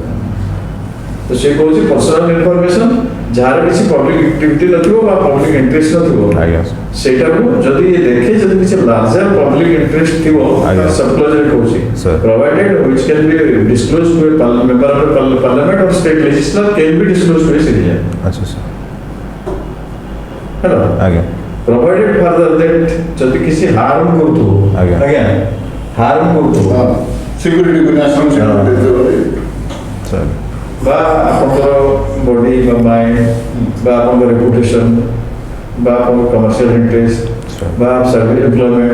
ତ ସେ କହୁଛି ପର୍ସନାଲ ଇନଫର୍ମେସନ୍ ଯାହାର କିଛି ପବ୍ଲିକ ଆକ୍ଟିଭିଟି ନଥିବ ବା ପବ୍ଲିକ ଇଣ୍ଟରେଷ୍ଟ ନଥିବ ଆଜ୍ଞା ସେଇଟାକୁ ଯଦି ଦେଖେ ଯଦି କିଛି ଲାର୍ଜର ପବ୍ଲିକ ଇଣ୍ଟରେଷ୍ଟ ଥିବ ଆଜ୍ଞା। ସବକ୍ଲୋଜରେ କହୁଛି Sir. provided which can be disclosed to a member of the parliament or state legislature can be disclosed to a citizen ଆଚ୍ଛା ସାର୍ ହେଲା ଆଜ୍ଞା provided further that ଯଦି କିଛି ହାର୍ମ କରୁଥିବ ଆଜ୍ଞା। ଆଜ୍ଞା ହାର୍ମ କରୁଥିବ ସିକ୍ୟୁରିଟି କୁ ନ୍ୟାସନାଲ ସିକ୍ୟୁରିଟି ସାର୍ ବା ଆପଣଙ୍କର ବଡି ବା ମାଇଣ୍ଡ ବା ଆପଣଙ୍କର ରେପୁଟେସନ୍ ବା ଆପଣଙ୍କର କମର୍ସିଆଲ ଇଣ୍ଟରେଷ୍ଟ Sure. ବା ସର୍ଭିସ ଏମ୍ପ୍ଲୟମେଣ୍ଟ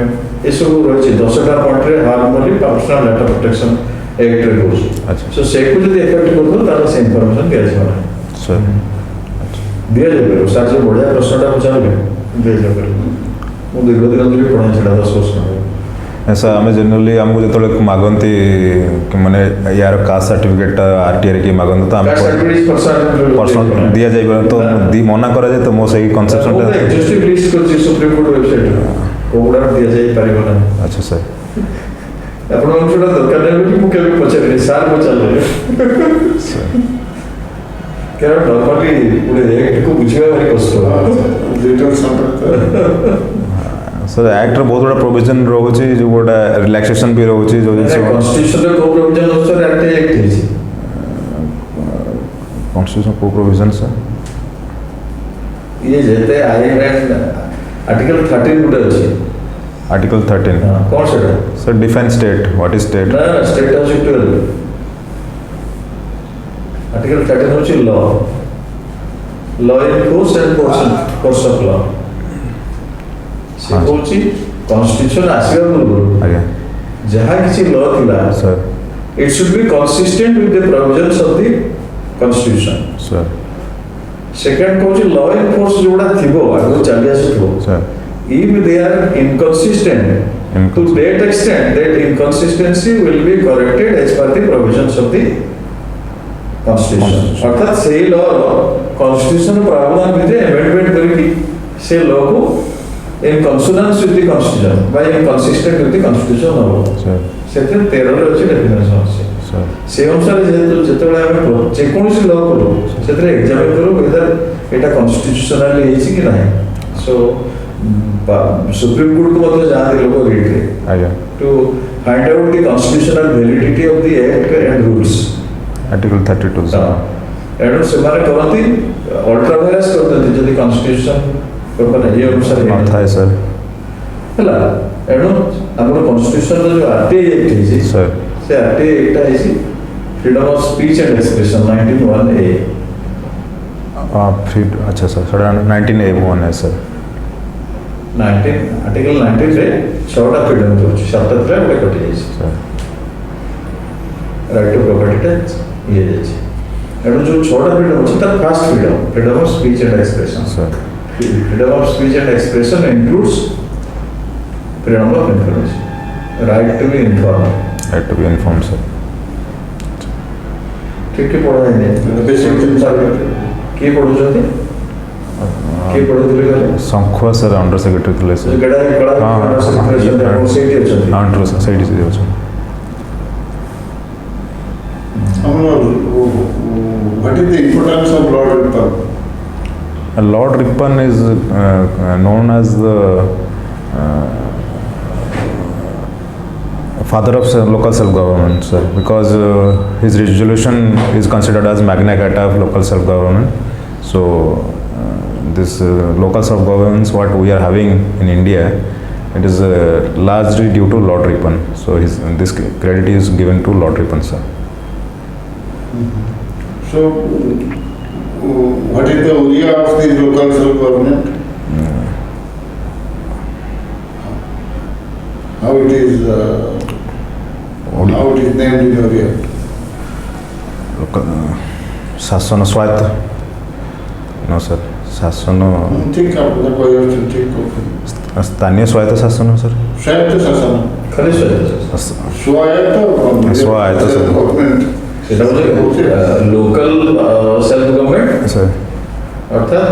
ଏସବୁ ରହିଛି 10ଟା ପଏଣ୍ଟରେ ହାର୍ମ ବୋଲି ପର୍ସନାଲ ଡାଟା ପ୍ରୋଟେକ୍ସନ୍ ଆକ୍ଟରେ କହୁଛି ଆଚ୍ଛା ସୋ ସେକୁ ଯଦି ଏଫେକ୍ଟ କରୁଥିବ ତାହେଲେ ସେ ଇନଫର୍ମେସନ୍ ଦିଆଯିବ ନାହିଁ ସାର୍ ଦିଆଯାଇପାରିବ ସାର୍ ଯେଉଁ ବଢ଼ିଆ ପ୍ରଶ୍ନଟା ପଚାରିଲେ ଦିଆଯାଇପାରିବ ମୁଁ ଦୀର୍ଘ ଦିନ ଧରି ପଢ଼ାଇ ସେଇଟା 10 ବର୍ଷ ହେବ ସାର୍ ଆମେ ଜେନେରାଲି ଆମକୁ ଯେତେବେଳେ ମାଗନ୍ତି କି ମାନେ ୟାର କାଷ୍ଟ ସାର୍ଟିଫିକେଟଟା ଆରଟିଆଇରେ କିଏ ମାଗନ୍ତି ତ ଆମେ ପର୍ସନାଲ ଦିଆଯାଇପାରେ ତ ମନା କରାଯାଏ ତ ମୋ ସେଇ କନସେପ୍ସନଟା ଏକ୍ଜିଷ୍ଟିଂ ଲିଷ୍ଟ କରିଛି ସୁପ୍ରିମକୋର୍ଟ ୱେବସାଇଟରେ କୋଉଗୁଡ଼ା ଦିଆଯାଇପାରିବ ନାହିଁ ଆଚ୍ଛା ସାର୍ ଆପଣଙ୍କୁ ସେଇଟା ଦରକାର ନାହିଁ ବୋଲି ମୁଁ କେବେ ପଚାରିନି ସାର୍ ପଚାରିଲେ କାରଣ ନର୍ମାଲି ଗୋଟେ ଆକ୍ଟକୁ ବୁଝିବା ଭାରି କଷ୍ଟ ସାର୍ ଆକ୍ଟର ବହୁତ ଗୁଡ଼ା ପ୍ରୋଭିଜନ୍ ରହୁଛି ଯେଉଁ ଗୋଟା ରିଲାକ୍ସେସନ୍ ବି ରହୁଛି ଯେଉଁ ଜିନିଷ କନଷ୍ଟିଟ୍ୟୁସନରେ କୋଉ ପ୍ରୋଭିଜନ ଅଛି ସାର୍ ଆକ୍ଟ ହେଇଛି କନଷ୍ଟିଟ୍ୟୁସନ୍ କେଉଁ ପ୍ରୋଭିଜନ୍ ସାର୍ ଇଏ ଯେତେ ଆଇନ ଆଣ୍ଡ ଆର୍ଟିକଲ 13 ଗୋଟେ ଅଛି आर्टिकल 13 କ'ଣ ସେଟା sir define state what is state ନା ଷ୍ଟେଟ୍ ହେଉଛି 12 ଆର୍ଟିକଲ 13 ହେଉଛି law in course and course of law ସେ ହଁ। କହୁଛି କନଷ୍ଟିଟ୍ୟୁସନ ଆସିବା ପୂର୍ବରୁ ଆଜ୍ଞା ଯାହା କିଛି ଲ ଥିଲା sir it should be consistent with the provisions of the constitution sir second କହୁଛି law in force ଯୋଉଟା ଥିବ ଆଗରୁ ଚାଲି ଆସୁଥିବ sir if they are inconsistent to that extent that inconsistency will be corrected as per the provisions of the constitution অর্থাৎ সেই ল constitution প্রাবধান ভিতরে amendment করিকি সেই ল কো in consonance with the constitution by inconsistent with the constitution হবো sir ସେଥିରେ 13 ରେ ଅଛି definition ଅଛି सर ସେ ଅନୁସାରେ ଯେତେବେଳେ ଆମେ ଯେକୌଣସି ଲ କରୁ ସେଥିରେ ଏକ୍ଜାମିନ୍ କରୁ whether ଏଇଟା କନଷ୍ଟିଟ୍ୟୁସନାଲି ହେଇଛି କି ନାହିଁ ସୋ ସୁପ୍ରିମକୋର୍ଟକୁ ମଧ୍ୟ ଯାଆନ୍ତି ଲୋକ ରିଟ୍ରେ ଆଜ୍ଞା two find out the constitutional validity of the act and rules article 32 sir ଏଣୁ ସେମାନେ କରନ୍ତି ଅଲ୍ଟ୍ରାଭାଇରାସ୍ କରିଦିଅନ୍ତି ଯଦି କନଷ୍ଟିଟ୍ୟୁସନ ଏ ଅନୁସାରେ ଥାଏ सर ହେଲା ଏଣୁ ଆମର କନଷ୍ଟିଟ୍ୟୁସନର ଯେଉଁ ଆର୍ଟିଆଇ ଆକ୍ଟ ହେଇଛି सर ସେ ଆର୍ଟିଆଇ ଆକ୍ଟଟା ହେଇଛି freedom of speech and expression 19(1)(a) free अच्छा सर 19A1 है सर 19 आर्टिकल 19 रे 6टा फ्रीडम ଅଛି 7ଟା ଥିଲା ଗୋଟେ କଟି ଯାଇଛି सर ରାଇଟ୍ ଟୁ ପ୍ରପର୍ଟିଟା ଇଏ ଯାଇଛି ଏଣୁ ଯେଉଁ 6ଟା ଫ୍ରିଡମ୍ ଅଛି ତାର first freedom of speech and expression sir freedom of speech and expression includes freedom of information right to be informed right to be inform sir ठीक है पढ़ा है किए पढ़ुଛନ୍ତି किए पढ़ुଥିଲେ କହିଲେ ଶଙ୍ଖୁଆ ସାର୍ ଅଣ୍ଡର ସେକ୍ରେଟାରୀ ଥିଲେ ସାର୍ ଗଡ଼ା କଳା ହଁ ସେଇଠି ଅଛନ୍ତି ଅଣ୍ଡର ସେଇଠି ସେ ଅଛନ୍ତି What is the importance of Lord Ripon? Lord Ripon is known as the father of local self-government, sir, because his resolution is considered as Magna Carta of local self-government. So this local self-governance what we are having in India, it is largely due to Lord Ripon. So this credit is given to Lord Ripon, sir. So, what is the area of the local self-government? How it is named in area? शासन स्वायत्त no sir शासन ठीक है, आपका कोई और ठीक हो। स्थानीय स्वायत्त शासन सर स्वायत्त शासन। खाली स्वायत्त स्वायत्त सर। गवर्नमेंट সেটা হচ্ছে লোকাল সেলফ গভর্নমেন্ট স্যার অর্থাৎ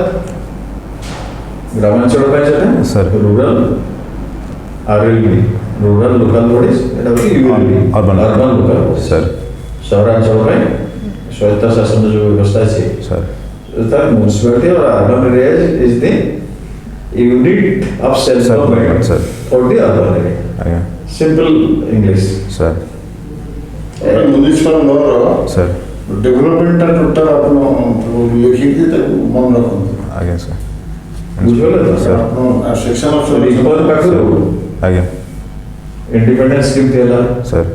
গ্রামাঞ্চল ପାଇଁ সেটা sir rural RLB rural local bodies এটা হচ্ছে ULB Urban. Urban local sir সহরাঞ্চল ପାଇଁ ସ୍ୱାୟତ୍ତ ଶାସନ ଯେଉଁ ବ୍ୟବସ୍ଥା ଅଛି sir that municipality or urban areas is the unit of self government Sir. for the urban area. ଆଜ୍ଞା Simple English. Sir municipal law sir development total आपण लिखिକି ତାକୁ ମନେ ରଖନ୍ତୁ ଆଜ୍ଞା ସାର୍ ବୁଝିପାରିଲେ ତ Sir. ଆପଣ ସେକ୍ସନ ଅଫ ରିପୋର୍ଟ ପାଖରୁ ଆଜ୍ଞା ଇଣ୍ଡିପେଣ୍ଡେନ୍ସ କେମିତି ହେଲା ସାର୍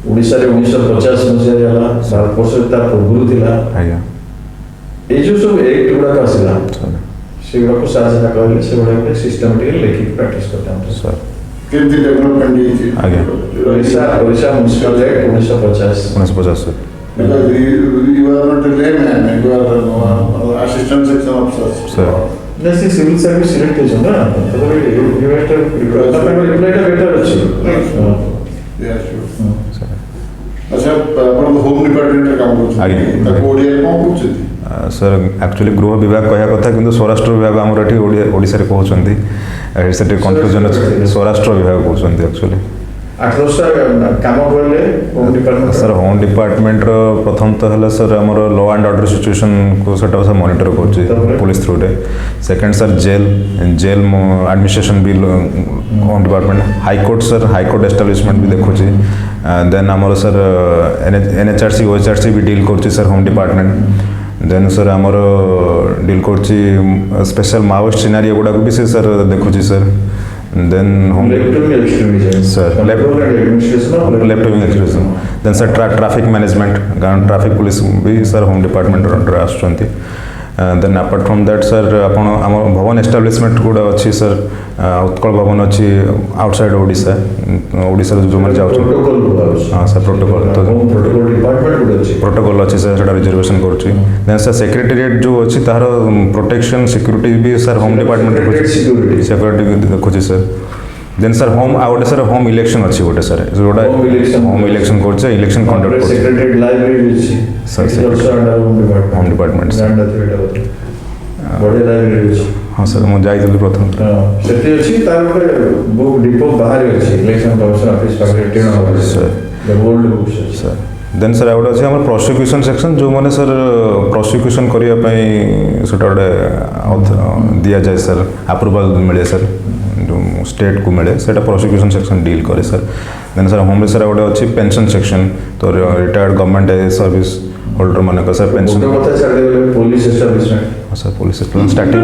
ଓଡ଼ିଶାରେ 1950 ମସିହାରେ ହେଲା ଭାରତବର୍ଷରେ ତା ପୂର୍ବରୁ ଥିଲା ଆଜ୍ଞା ଏଇ ଯେଉଁ ସବୁ ଏକ୍ଟ ଗୁଡ଼ାକ ଆସିଲା ସାର୍ ସେଗୁଡ଼ାକୁ ସାର୍ ଯାହା କହିଲେ ସେଗୁଡ଼ାକ ସିଷ୍ଟମେଟିକାଲି ଲେଖିକି ପ୍ରାକ୍ଟିସ୍ କରିଥାନ୍ତୁ ସାର୍ କେମିତି ଡେଭଲପମେଣ୍ଟ ହେଇଛି ଆଜ୍ଞା Odisha municipal act 1950 1950 sir because you are not a layman, you are assistant section officer. Sir. ନା ସେ ସିଭିଲ ସର୍ଭିସ ସିଲେକ୍ଟ ହେଇଛନ୍ତି ନା ତାପରେ ରିପ୍ଲାଇଟା ବେଟର ଅଛି Yes, sure. ସାର୍ ଆଚ୍ଛା ଆପଣ ହୋମ ଡିପାର୍ଟମେଣ୍ଟରେ କାମ ଆଜ୍ଞା। କରୁଛନ୍ତି ତାକୁ ଓଡ଼ିଆରେ କ'ଣ କହୁଛନ୍ତି ସାର୍ ଆକ୍ଚୁଆଲି ଗୃହ ବିଭାଗ କହିବା କଥା କିନ୍ତୁ ସ୍ୱରାଷ୍ଟ୍ର ବିଭାଗ ଆମର ଏଠି ଓଡ଼ିଶାରେ କହୁଛନ୍ତି ସେଠି କନଫ୍ୟୁଜନ୍ ଅଛି ସ୍ୱରାଷ୍ଟ୍ର ବିଭାଗ କହୁଛନ୍ତି ଆକ୍ଚୁଆଲି 8-10ଟା କାମ କଲେ ହୋମ ଡିପାର୍ଟମେଣ୍ଟ ସାର୍ ହୋମ୍ ଡିପାର୍ଟମେଣ୍ଟର ପ୍ରଥମ ତ ହେଲା ସାର୍ ଆମର ଲ ଆଣ୍ଡ ଅର୍ଡ଼ର ସିଚୁଏସନ୍କୁ ସେଟା ସାର୍ ମନିଟର କରୁଛି ତାପରେ? ପୋଲିସ ଥ୍ରୁରେ ସେକେଣ୍ଡ ସାର୍ ଜେଲ୍ ଆଡମିନିଷ୍ଟ୍ରେସନ୍ ବି home department high court sir high court establishment ବି ଦେଖୁଛି ଦେନ୍ ଆମର ସାର୍ NHRC OHRC ବି ଡିଲ୍ କରୁଛି sir home department then sir ଆମର ଡିଲ୍ କରୁଛି ସ୍ପେଶାଲ୍ ମାଓଇଷ୍ଟ ସିନାରିଓ ଗୁଡ଼ାକୁ ବି ସେ ସାର୍ ଦେଖୁଛି sir then home left wing extremism Sir, left- left wing expression then sir traffic management କାରଣ ଟ୍ରାଫିକ୍ ପୋଲିସ ବି ସାର୍ ହୋମ୍ ଡିପାର୍ଟମେଣ୍ଟର ଅଣ୍ଡରରେ ଆସୁଛନ୍ତି then apart from that sir ଆପଣ ଆମ ଭବନ ଏଷ୍ଟାବ୍ଲିଶମେଣ୍ଟ ଗୁଡ଼ା ଅଛି ସାର୍ ଉତ୍କଳ ଭବନ ଅଛି ଆଉଟସାଇଡ୍ ଓଡ଼ିଶା ଓଡ଼ିଶାର ଯେଉଁମାନେ ଯାଉଛନ୍ତି ପ୍ରୋଟୋକଲ ହଁ ସାର୍ ପ୍ରୋଟୋକଲ୍ ତ ପ୍ରୋଟୋକଲ ଡିପାର୍ଟମେଣ୍ଟ ଗୋଟେ ଅଛି ପ୍ରୋଟୋକଲ୍ ଅଛି ସାର୍ ସେଇଟା ରିଜର୍ଭେସନ୍ କରୁଛି ଦେନ୍ ସାର୍ ସେକ୍ରେଟେରିଏଟ୍ ଯେଉଁ ଅଛି ତାହାର ପ୍ରୋଟେକ୍ସନ୍ ସିକ୍ୟୁରିଟି ବି ସାର୍ ହୋମ୍ ଡିପାର୍ଟମେଣ୍ଟ ଦେଖୁଛି ସିକ୍ୟୁରିଟି ଦେଖୁଛି ସାର୍ ଦେନ୍ ସାର୍ ହୋମ୍ ଆଉ ଗୋଟେ ସାର୍ ହୋମ୍ ଇଲେକ୍ସନ୍ ଅଛି ଗୋଟେ ସାର୍ ଯେଉଁଟା Home election. ହୋମ୍ ଇଲେକ୍ସନ୍ କରୁছে ଇଲେକ୍ସନ୍ କଣ୍ଡକ୍ଟ କରୁଛି ସେକ୍ରେଟାରୀ ଲାଇବ୍ରେରୀ ଅଛି Sir, ହୋମ୍ ଡିପାର୍ଟମେଣ୍ଟ ସାର୍ ବଢ଼ିଆ ଲାଇବ୍ରେରୀ ଅଛି ହଁ ସାର୍ ମୁଁ ଯାଇଥିଲି ପ୍ରଥମ ଥର। ସେଠି ଅଛି ତାର ଗୋଟେ ବୁକ୍ ଡିପୋ ବାହାରେ ଅଛି ଇଲେକ୍ସନ କମିଶନ ଅଫିସ ପାଖରେ ଟିଣ Sir. ଓଲ୍ଡ ବୁକ୍ସ ଅଛି ସାର୍ ଦେନ୍ ସାର୍ ଆଉ ଗୋଟେ ଅଛି ଆମର ପ୍ରସିକ୍ୟୁସନ୍ ସେକ୍ସନ୍ ଯେଉଁମାନେ ସାର୍ ପ୍ରସିକ୍ୟୁସନ୍ କରିବା ପାଇଁ ସେଇଟା ଗୋଟେ ଦିଆଯାଏ ସାର୍ ଆପ୍ରୁଭାଲ୍ ମିଳେ ସାର୍ ଯେଉଁ ଷ୍ଟେଟ୍କୁ ମିଳେ ସେଇଟା ପ୍ରସିକ୍ୟୁସନ୍ ସେକ୍ସନ୍ ଡିଲ୍ କରେ ସାର୍ ଦେନ୍ ସାର୍ ହୋମ୍ରେ ସାର୍ ଗୋଟେ ଅଛି ପେନ୍ସନ୍ ସେକ୍ସନ୍ ତ ରିଟାୟାର୍ଡ଼ ଗଭର୍ଣ୍ଣମେଣ୍ଟ ସର୍ଭିସ୍ ହୋଲ୍ଡର ମାନଙ୍କ ସାର୍ ପେନ୍ସନ୍ ଗୋଟେ କଥା ଛାଡ଼ିଦେଲେ police establishment sir police starting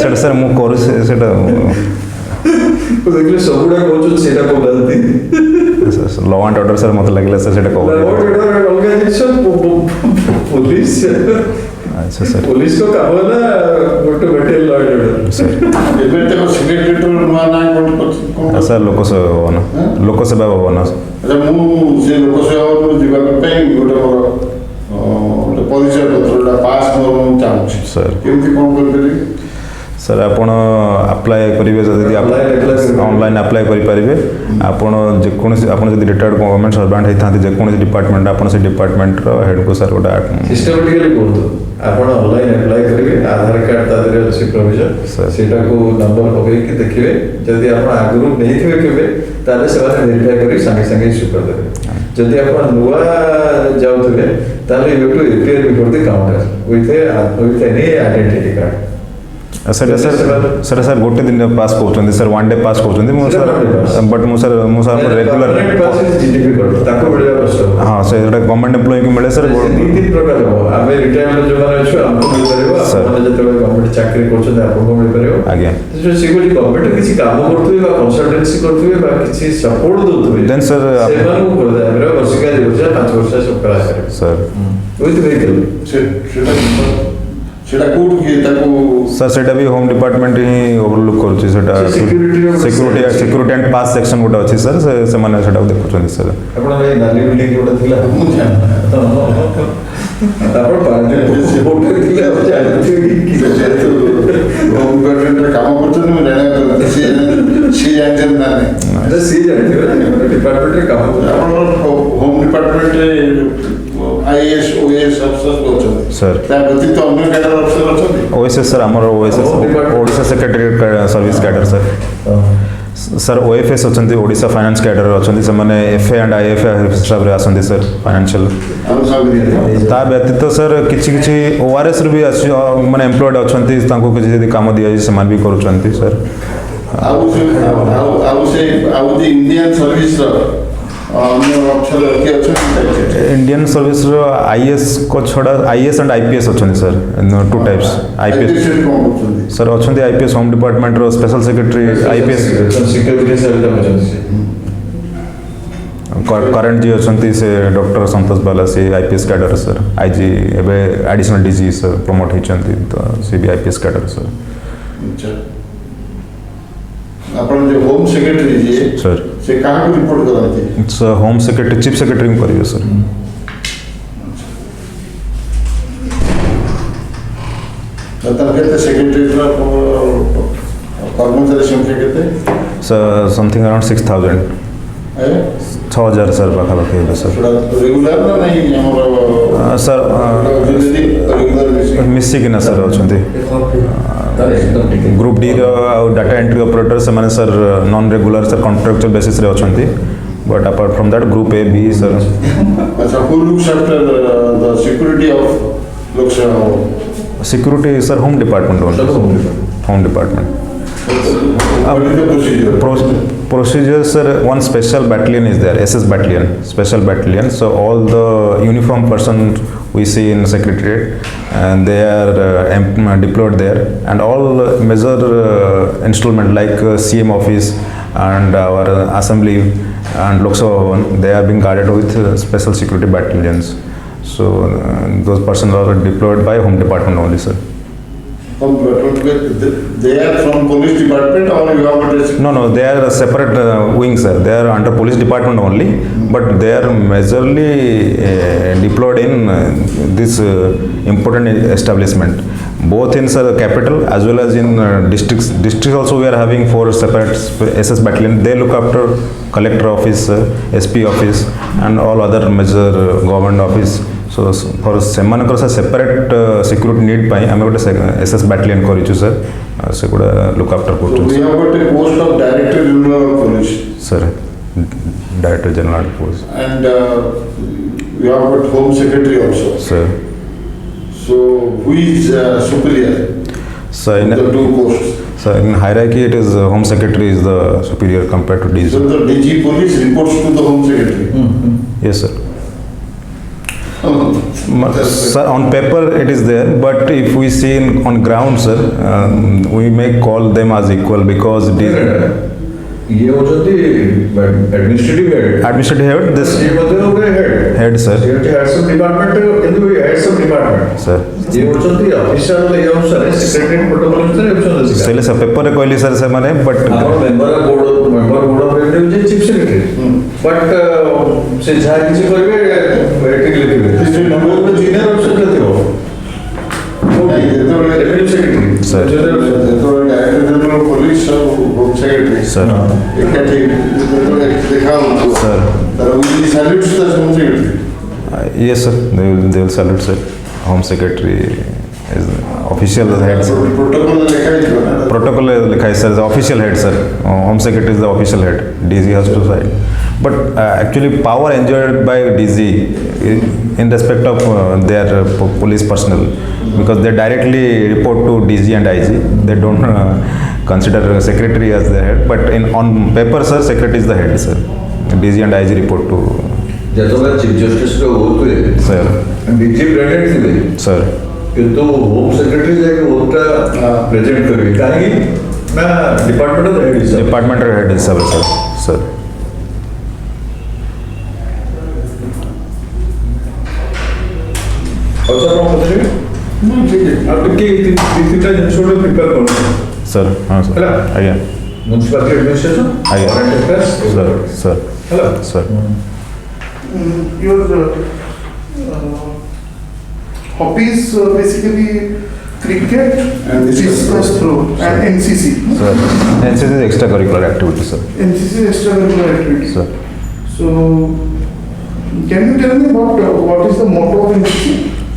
ସେଇଟା ସାର୍ ମୁଁ କରୁଛି ସେଇଟା ଦେଖିଲେ ସବୁଗୁଡ଼ା କହୁଛନ୍ତି ସେଇଟା କହୁନାହାନ୍ତି ଲ ଆଣ୍ଡ ଅର୍ଡ଼ର ସାର୍ ମୋତେ ଲାଗିଲା ସାର୍ ସେଇଟା କଭର ଅଲଗା ଜିନିଷ ପୋଲିସ ଆଚ୍ଛା ସାର୍ ପୋଲିସଙ୍କ କାମ ହେଲା ଗୋଟେ material law and order sir ଏବେ ତାକୁ ସେକ୍ରେଟେରିଏଟର ନୂଆ ନାଁ କ'ଣ କରୁଛନ୍ତି ସାର୍ ଲୋକସେବା ଭବନ ଲୋକସେବା ଭବନ ଆଚ୍ଛା ମୁଁ ସେ ଲୋକସେବା ଭବନକୁ ଯିବା ପାଇଁ ଗୋଟେ ମୋର ଗୋଟେ ପରିଚୟ ପତ୍ରଟା ପାସ୍ ମୋର ମୁଁ ଚାହୁଁଛି ସାର୍ କେମିତି କ'ଣ କରିପାରିବି ସାର୍ ଆପଣ ଆପ୍ଲାଏ କରିବେ ଯଦି ଅନଲାଇନ୍ ଆପ୍ଲାଏ କରିପାରିବେ ଆପଣ ଯେକୌଣସି ଆପଣ ଯଦି ରିଟାୟାର୍ଡ଼ ଗଭର୍ଣ୍ଣମେଣ୍ଟ ସର୍ଭାଣ୍ଟ ହେଇଥାନ୍ତି ଯେକୌଣସି ଡିପାର୍ଟମେଣ୍ଟ ଆପଣ ସେ ଡିପାର୍ଟମେଣ୍ଟର ହେଡ଼୍କୁ ସାର୍ ଗୋଟେ ସିଷ୍ଟମେଟିକାଲି କୁହନ୍ତୁ ଆପଣ ଅନଲାଇନ୍ ଆପ୍ଲାଏ କରିବେ ଆଧାର କାର୍ଡ଼ ତା ଦେହରେ ଅଛି ପ୍ରୋଭିଜନ୍ Sir. ସେଇଟାକୁ ନମ୍ବର ପକେଇକି ଦେଖିବେ ଯଦି ଆପଣ ଆଗରୁ ନେଇଥିବେ କେବେ ତାହେଲେ ସେମାନେ ଭେରିଫାଏ କରି ସାଙ୍ଗେ ସାଙ୍ଗେ ଇସ୍ୟୁ କରିଦେବେ ଯଦି ଆପଣ ନୂଆ ଯାଉଥିବେ ତାହେଲେ you to appear before the counter with any identity card ସେଇଟା ସାର୍ ଗୋଟେ ଦିନ ପାସ୍ କହୁଛନ୍ତି ସାର୍ ୱାନ୍ ଡେ ପାସ୍ କହୁଛନ୍ତି ମୁଁ ସାର୍ ବଟ୍ ମୁଁ ସାର୍ ରେଗୁଲାର ତାକୁ ମିଳିବା କଷ୍ଟ ହଁ ସେଇଟା ଗଭର୍ଣ୍ଣମେଣ୍ଟ ଏମ୍ପ୍ଲୟିକୁ ମିଳେ ସାର୍ ଦି ତିନି ପ୍ରକାର ହବ ଆମେ ରିଟାୟାରମେଣ୍ଟ ଯୋଉମାନେ ଅଛୁ ଆମକୁ ମିଳିପାରିବ Sir. ଆପଣ ଯେତେବେଳେ ଗଭର୍ଣ୍ଣମେଣ୍ଟ ଚାକିରି କରୁଛନ୍ତି ଆପଣଙ୍କୁ ମିଳିପାରିବ ଆଜ୍ଞା ସେଗୁଳି ଗଭର୍ଣ୍ଣମେଣ୍ଟ କିଛି କାମ କରୁଥିବେ ବା କନସଲଟେନ୍ସି କରୁଥିବେ ବା କିଛି ସପୋର୍ଟ ଦଉଥିବେ ଦେନ୍ ସାର୍ ସେମାନଙ୍କୁ କରିଦେବେ ବର୍ଷିକା 2 ବର୍ଷ 5 ବର୍ଷ ସବୁ କରାଯାଇପାରିବ ସାର୍ ୱିଥ୍ ଭେହିକଲ୍ ସେଟା କୋଉଠୁ କିଏ ତାକୁ ସାର୍ ସେଇଟା ବି ହୋମ୍ ଡିପାର୍ଟମେଣ୍ଟ ହିଁ ଓଭରଲୁକ୍ କରୁଛି ସେଇଟା ସିକ୍ୟୁରିଟି ଆଣ୍ଡ ପାସ୍ ସେକ୍ସନ୍ ଗୋଟେ ଅଛି ସାର୍ ସେମାନେ ସେଇଟାକୁ ଦେଖୁଛନ୍ତି ସାର୍ ଆପଣ ଏଇ ନାଲି ବିଲ୍ଡିଂ ଗୋଟେ ଥିଲା ମୁଁ ଜାଣିନି ଆପଣ ଗୋଟେ ଥିଲା ଯେହେତୁ ହୋମ୍ ଡିପାର୍ଟମେଣ୍ଟରେ କାମ କରୁଛନ୍ତି ମୁଁ ଜାଣିବାକୁ ସିଏ ଜାଣିଛନ୍ତି ନା ନାହିଁ ସିଏ ଜାଣିଥିବେ ଡିପାର୍ଟମେଣ୍ଟରେ କାମ କରୁଛନ୍ତି ଆପଣଙ୍କର ହୋମ୍ डिपार्टमेंट आईएएस ओएएस अफसर होचନ୍ତି सर ତା ବ୍ୟତୀତ ଅନ୍ୟ କ୍ୟାଡର ଅଫିସର ଅଛନ୍ତି ओएसएस सर आमर OSS Odisha secretariat service cadre sir sir OFS अछंती ओडिशा फाइनेंस कैडर अछंती से माने एफए एंड आईएफए हिसाब रे आसंती सर फाइनेंशियल ଆଉ ସାଙ୍ଗରେ ता व्यतीत सर किछि किछि ओआरएस रे भी माने एम्प्लॉयड अछंती तांको किछि जदी काम दिया जे समान भी करूछंती सर ଆଉ ଯେ ଇଣ୍ଡିଆନ୍ ସର୍ଭିସର ଅନ୍ୟ ଅଫିସର କିଏ ଅଛନ୍ତି इंडियन सर्विस रो आईएएस को छोड़ा आईएएस एंड आईपीएस अछंती सर टू टाइप्स आईपीएस କ'ଣ କରୁଛନ୍ତି सर अछंती आईपीएस होम डिपार्टमेंट रो special secretary IPS security service अछंती करंट जी अछंती से डॉक्टर संतोष बाला से आईपीएस कैडर सर आईजी एबे एडिशनल डीजी सर प्रमोट होइचंती तो से भी आईपीएस कैडर सर अच्छा ଆପଣ ଯେ ହୋମ୍ ସେକ୍ରେଟାରୀ ଯିଏ सर ସେ କାହାକୁ ରିପୋର୍ଟ କରନ୍ତି its home secretary chief secretary को करियो सर ତାର କେତେ ସେକ୍ରେଟାରୀର କର୍ମଚାରୀ ସଂଖ୍ୟା କେତେ सर समथिंग अराउंड 6000 6000 सर पाखापाखि हेबे सर ସେଟା ରେଗୁଲାର ନା ନାହିଁ ଆମର सर ରେଗୁଲାର मिसी किना सर अछंती ग्रुप डी रो डाटा एंट्री ऑपरेटर से माने sir non regular sir contractual basis रे अछंती but apart from that group A B sir अच्छा who looks after the security of Lok Sabha security sir home department only home department what is the procedure procedure sir one special battalion is there SS battalion special battalion so all the uniform person we see in secretariat and they are deployed there and all major instrument like CM office and our assembly and Lok Sabha Bhavan they are being guarded with special security battalions so those persons are deployed by home department only sir they are from police department or you have a No, they are a separate wing, sir. They are under police department only, but they are majorly deployed in this important establishment. Both in sir capital as well as in districts. Districts also we are having 4 separate SS battalion. They look after collector office, SP office, and all other major government office. So for semanakar sir separate security need pai ame gote SS battalion korichu sir se goda look after so portion we have got a post of director general of police sir director general force and we have got home secretary also sir so who is superior so in the two posts so in hierarchy it is home secretary is the superior compared to so DG the DG police reports to the home secretary yes sir sir on paper it is there but if we see on ground sir we may call them as equal because ये होचंती administrative head administrative head this ये मतलब होगे head head sir head सब department किंतु ये head सब department sir ये होचंती ऑफिसर ले अनुसार सेक्रेटरी प्रोटोकॉल अनुसार होचंती सेले सब पेपर रे कहली सर से माने बट ଆମର मेंबर बोर्ड ऑफ डायरेक्टर जे चीफ सेक्रेटरी बट से जहाँ किसी करबे एटिक लिखिबे District number number junior officer केते हो नहीं जेतबेले रेवेन्यू सेक्रेटरी Sir. जेतबेले डायरेक्टर जनरल ऑफ पुलिस और होम सेक्रेटरी sir एकाठी जेतबेले देखा हो sir तर we salute the home secretary yes sir they will salute sir home secretary is official head sir protocol लिखा है ना protocol लिखा है sir the official head sir home secretary is the official head DG has to sign but actually power enjoyed by DG in respect of their police personnel because they directly report to DG and IG they don't consider secretary as the head but in on paper sir secretary is the head sir DG and IG report to ଯେତେବେଳେ chief justice ହୋଉଥିଲେ sir DG present ଥିଲେ sir କିନ୍ତୁ ହୋମ secretary ଯାଇକି ଭୋଟଟା present କରିବେ କାହିଁକି ନା department head ହିସାବରେ department head हिसाब से sir ଆଉ ସାର୍ କ'ଣ ପଚାରିବେ ठीक है ଆଉ ଟିକେ ଦି ତିନିଟା ଜିନିଷ ଗୋଟେ ପ୍ରିପେୟାର କରନ୍ତୁ sir हाँ sir ହେଲା ଆଜ୍ଞା म्युनिसिपालिटी ଆଡମିନିଷ୍ଟ୍ରେସନ ଆଜ୍ଞା କରେଣ୍ଟ ଆଫେୟାର୍ସ sir sir ହେଲା sir Your hobbies basically cricket, And discus throw, and NCC. sir NCC is extracurricular activity sir NCC extracurricular activities. sir So Can you tell me what is the motto of NCC?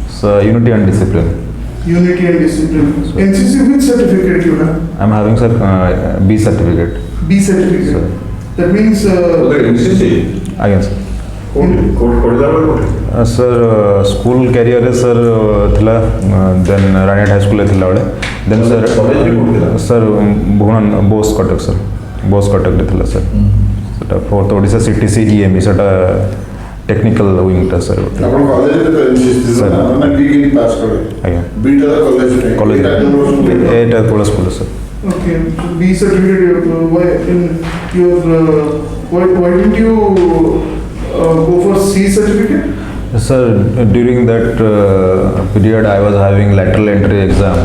So unity and discipline. Unity and discipline. Sir. NCC, which certificate you have? I'm having sir B certificate. B certificate. Sir. That means MCC Again sir. Sir school career is sir thila then Ranit High School thila bale then sir sir Bhuvan Bose Kotak sir Bose Kotak thila sir seta fourth Odisha CTC EME seta technical wing ta sir ଆପଣ କଲେଜରେ ତ NCC Sir. ନା degree pass କରେ ଆଜ୍ଞା beta କଲେଜରେ college ଏଟା କୋଳ school sir okay. So B certificate. Why in your why didn't you go for C certificate? sir during that period I was having lateral entry exam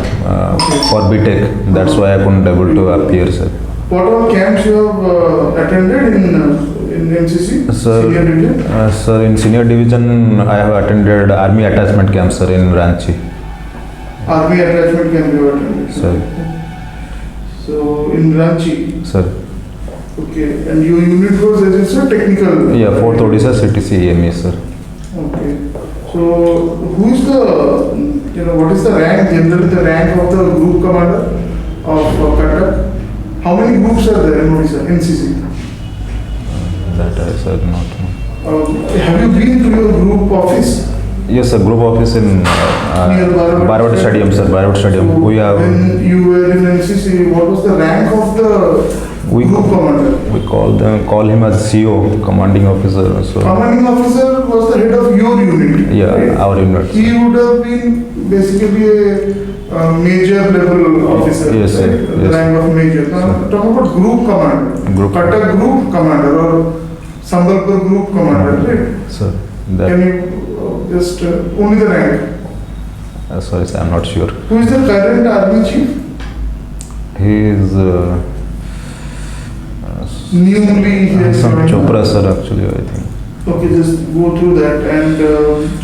for BTech, that's why I couldn't able to appear sir. What all camps you have attended in MCC? Sir, Senior division? Sir, in senior division, I have attended army attachment camp, sir, in Ranchi. Army attachment camp you have attended. Sir, So in Ranchi. sir. Okay. And your unit was as you said technical. Yeah, 4th Odisha CTC EME, sir. Okay. So who is the what is the rank, generally the rank of the group commander of Cuttack? How many groups are there in Odisha, NCC? That I said not. Have you been to your group office? Yes, sir, group office in Near Barawat Barawat Stadium, sir, Barawat Stadium. So We have, when you were in NCC, what was the rank of the We- group commander? we call him as CO, commanding officer, so, Commanding officer was the head of your unit. yeah, right? our unit. He would have been basically a major level officer. Yes, sir. right? Yes. Rank of major. Now, Sir. talk about group commander. Group. Cuttack group commander or Sambalpur group commander, right? Sir, Can that, you just only the rank? sorry, sir, I'm not sure. Who is the current army chief? He is Newly he has some joined. Chopra, sir, actually, I think. Okay, just go through that. And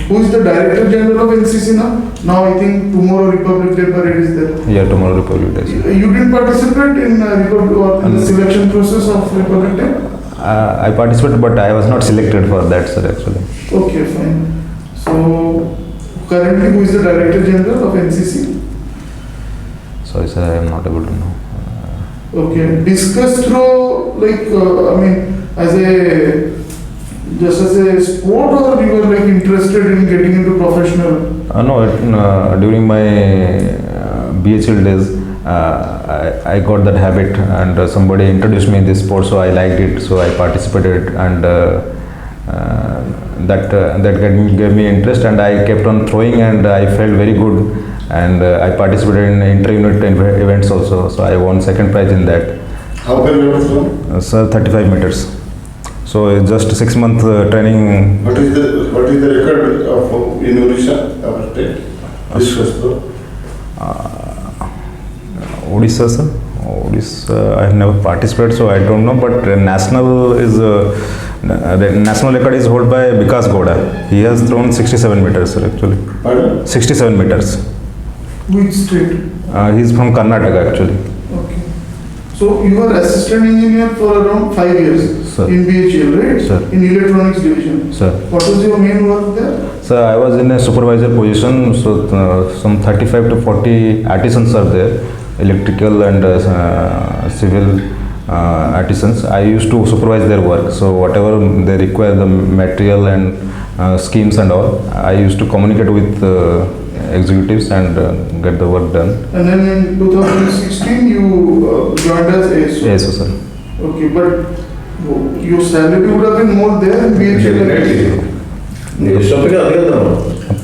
who is the Director General of NCC now? Now I think tomorrow Republic Day parade is there. Yeah, tomorrow Republic Day, sir. You didn't participate in Republic or in the selection process of Republic Day? I participated, but I was not selected for that, sir, actually. Okay, fine. So currently who is the Director General of NCC? Sorry, sir, I am not able to know. Okay, discuss through like I mean as a just as a sport or you were like interested in getting into professional? No, during my BHL days, I got that habit and somebody introduced me in this sport, so I liked it, so I participated and that gave me interest and I kept on throwing and I felt very good and I participated in inter-unit events also, so I won second prize in that. How can you from? Sir, 35 meters. So it's just 6 month training. What is the record of in Odisha, our state? Discuss though. Odisha, sir. Odisha, I have never participated, so I don't know. But national is the national record is held by Vikas Goda. He has thrown 67 meters, sir. Actually, Pardon? 67 meters. Which state? He's from Karnataka, actually. Okay. So you were assistant engineer for around 5 years Sir. in BHL, right? Sir. In electronics division. Sir. What was your main work there? So I was in a supervisor position. So some 35 to 40 artisans are there, electrical and civil artisans. I used to supervise their work. So whatever they require, the material and schemes and all, I used to communicate with executives and get the work done. And then in 2016 you joined as ASO. Yes, sir. Okay, but your salary would have been more there in BHL.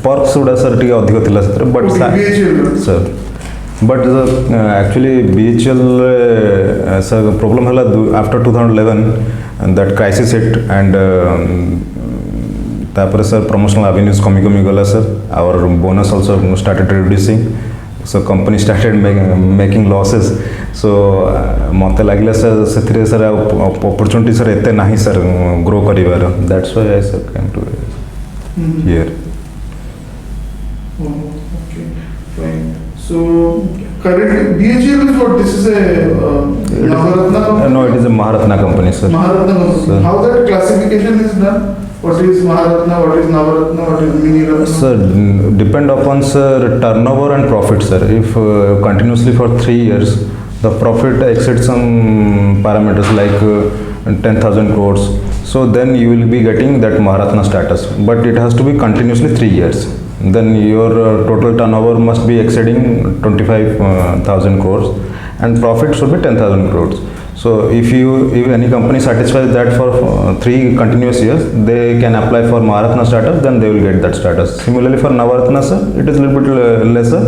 Perks would have, sir, ଟିକେ ଅଧିକ ଥିଲା ସେଥିରେ, but BHL. sir, but actually BHL sir problem ହେଲା after 2011 and that crisis hit and तापर sir promotional avenues कमी गला sir, our bonus also started reducing, so company started making losses, so मते लागले सर सेथिरे सर opportunity सर एते नाही sir grow करिवार, that's why I sir came to here. Oh, okay, fine. So currently BHL is what? This is a Maharatna company? No, it is a Maharatna company, sir. Maharatna company. Sir. How that classification is done? What is Maharatna, what is Navaratna, what is Mini Ratna? Sir, depend upon sir turnover and profit, sir. If continuously for 3 years, the profit exceeds some parameters like 10,000 crores, so then you will be getting that Maharatna status. But it has to be continuously 3 years. Then your total turnover must be exceeding 25,000 crores and profit should be 10,000 crores. So if any company satisfies that for 3 continuous years, they can apply for Maharatna status, then they will get that status. Similarly for Navaratna, sir, it is a little bit lesser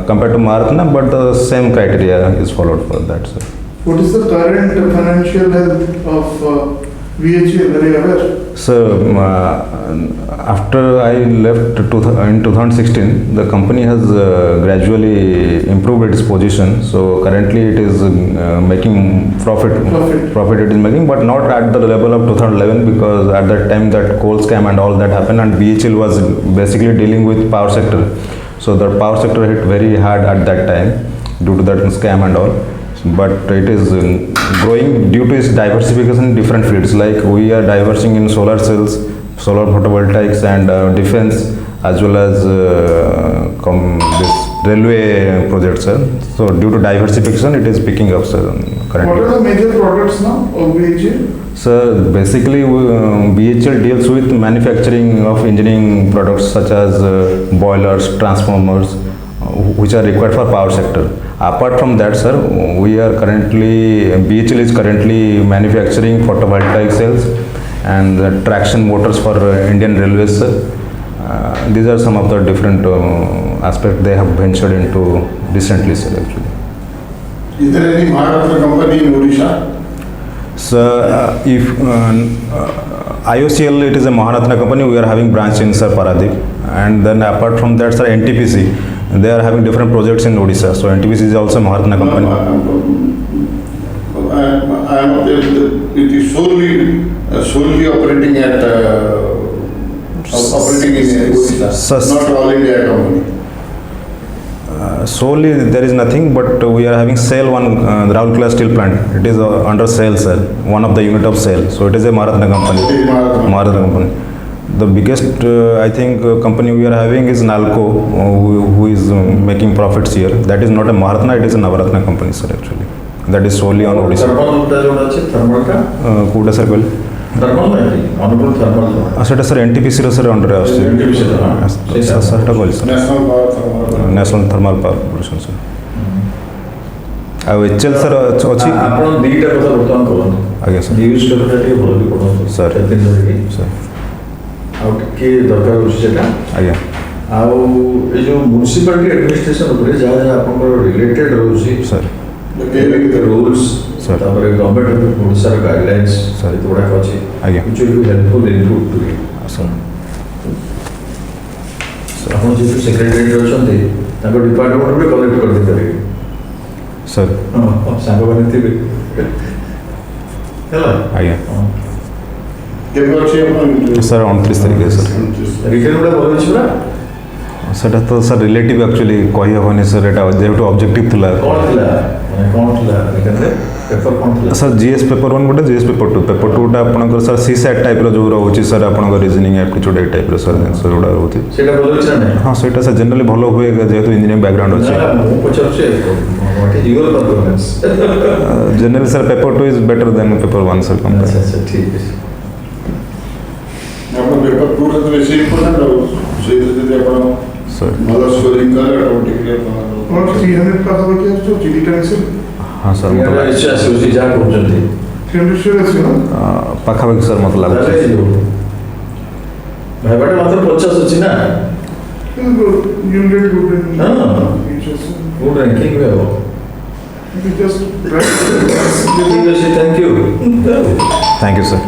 compared to Maharatna, but the same criteria is followed for that, sir. What is the current financial health of VHL, are you aware? So after I left in 2016, the company has gradually improved its position. So currently it is making profit. Profit it is making, but not at the level of 2011, because at that time that coal scam and all that happened, and BHL was basically dealing with power sector. So the power sector hit very hard at that time due to that scam and all. But it is growing due to its diversification in different fields. Like we are diversing in solar cells, solar photovoltaics, and defense, as well as this railway projects, sir. So due to diversification, it is picking up, sir, currently. What are the major products now of VHL? Sir, basically BHL deals with manufacturing of engineering products such as boilers, transformers, which are required for power sector. Apart from that, sir, BHL is currently manufacturing photovoltaic cells and traction motors for Indian Railways, sir. These are some of the different aspects they have ventured into recently, sir, actually. Is there any Maharatna company in Odisha? So, if IOCL, it is a Maharatna company, we are having branch in Sir Paradip, and then apart from that, sir, NTPC, they are having different projects in Odisha. So NTPC is also a Maharatna company. It is solely operating at operating in Odisha, not all India company. Solely there is nothing, but we are having SAIL one, Raulkela steel plant. It is under SAIL, sir, one of the unit of SAIL. So it is a Maharatna company. It is Maharatna company. The biggest, I think, company we are having is Nalco, who is making profits here. That is not a Maharatna, it is a Navaratna company, sir, actually. That is solely on Odisha. Thermal ka? Kuda, sir, well. Thermal nahi, honorable thermal. Sir, sir, NTPC, sir, under us. NTPC, Sir, sir, National Power Thermal. National Thermal Power Corporation, sir. ଆଉ HL, sir, ଅଛି? ଆପଣ ଦୁଇଟା କଥା ବର୍ତ୍ତମାନ କରନ୍ତୁ। ଆଜ୍ଞା, sir. News ପେପରଟା ଟିକେ ଭଲକି ପଢ଼ନ୍ତୁ। Sir. କେତେଦିନ ଧରିକି। Sir. ଆଉ ଟିକେ ଦରକାର ହେଉଛି ସେଟା। ଆଜ୍ଞା। ଆଉ ଏ ଯେଉଁ ମ୍ୟୁନିସିପାଲିଟି ଆଡମିନିଷ୍ଟ୍ରେସନ ଉପରେ ଯାହା ଯାହା ଆପଣଙ୍କର ରିଲେଟେଡ୍ ରହୁଛି, Sir. rules, Sir. ତାପରେ ଗଭର୍ଣ୍ଣମେଣ୍ଟ ଅଫ୍ ଓଡ଼ିଶାର ଗାଇଡଲାଇନ୍ସ Sir. ଏଗୁଡ଼ାକ ଅଛି, ଆଜ୍ଞା। which will be helpful input to it। Sir. ଆପଣ ଯେହେତୁ ସେକ୍ରେଟାରୀ ଅଛନ୍ତି, ତାଙ୍କ ଡିପାର୍ଟମେଣ୍ଟରୁ ବି କଲେକ୍ଟ କରିଦେଇପାରିବେ। Sir. ସାଙ୍ଗମାନେ ଥିବେ ହେଲା। ଆଜ୍ଞା। କେବେ ଅଛି ଆପଣ? Sir, 29 ତାରିଖରେ, sir. ରିଟର୍ନ ଗୁଡ଼ା ଭଲ ଅଛି ପୁରା। ସେଟା ତ ସାର୍ ରିଲେଟିଭ୍ ଆକ୍ଚୁଆଲି କହିହେବନି, ସାର୍, ଏଟା ଯେହେତୁ ଅବଜେକ୍ଟିଭ୍ ଥିଲା। କ'ଣ ଥିଲା ମାନେ କ'ଣ ଥିଲା ରିଟର୍ନରେ ପେପର କ'ଣ ଥିଲା? ସାର୍ GS ପେପର 1 ଗୋଟେ, GS ପେପର 2। ପେପର 2ଟା ଆପଣଙ୍କର ସାର୍ CSAT ଟାଇପ୍ର ଯେଉଁ ରହୁଛି, ସାର୍, ଆପଣଙ୍କ ରିଜନିଂ ଆପ୍ଟିଚ୍ୟୁଡ୍ ଏଇ ଟାଇପ୍ର, ସାର୍, ଜିନିଷ ଗୁଡ଼ା ରହୁଛି। ସେଇଟା ଭଲ ଅଛି ନା ନାହିଁ? ହଁ, ସେଇଟା ସାର୍ ଜେନେରାଲି ଭଲ ହୁଏ, ଯେହେତୁ ଇଞ୍ଜିନିୟରିଂ ବ୍ୟାକଗ୍ରାଉଣ୍ଡ ଅଛି। ମୁଁ ପଚାରୁଛି your performance. Generally sir paper 2 is better then paper 1, sir, ଆଚ୍ଛା କମ୍ପେୟାର। ଆଚ୍ଛା, ଠିକ୍ ଅଛି। ଆପଣ ପେପର 2ରେ ତ ବେଶୀ ଇମ୍ପୋର୍ଟାଣ୍ଟ ଆଉ ସେଇଥିରେ ଯଦି ଆପଣ ସାର୍। ଭଲ ସ୍କୋରିଂ କଲେ ଅଟୋମେଟିକଲି What 300 ପାଖାପାଖି ଆସୁଛି ଡିଟେନସନ୍? ହଁ, ସାର୍, ମୋତେ ଇଚ୍ଛା ଆସୁଛି ଯାହା କହୁଛନ୍ତି 300 ଆସିବ ନା? ପାଖାପାଖି, ସାର୍, ମୋତେ ଲାଗୁଛି। ଭାଇବାଟା ମାତ୍ର 50 ଅଛି ନା। You'll get good in Ah. features. Good ranking ବି ହେବ। You just ଠିକ୍ ଅଛି, thank you. Thank you, sir.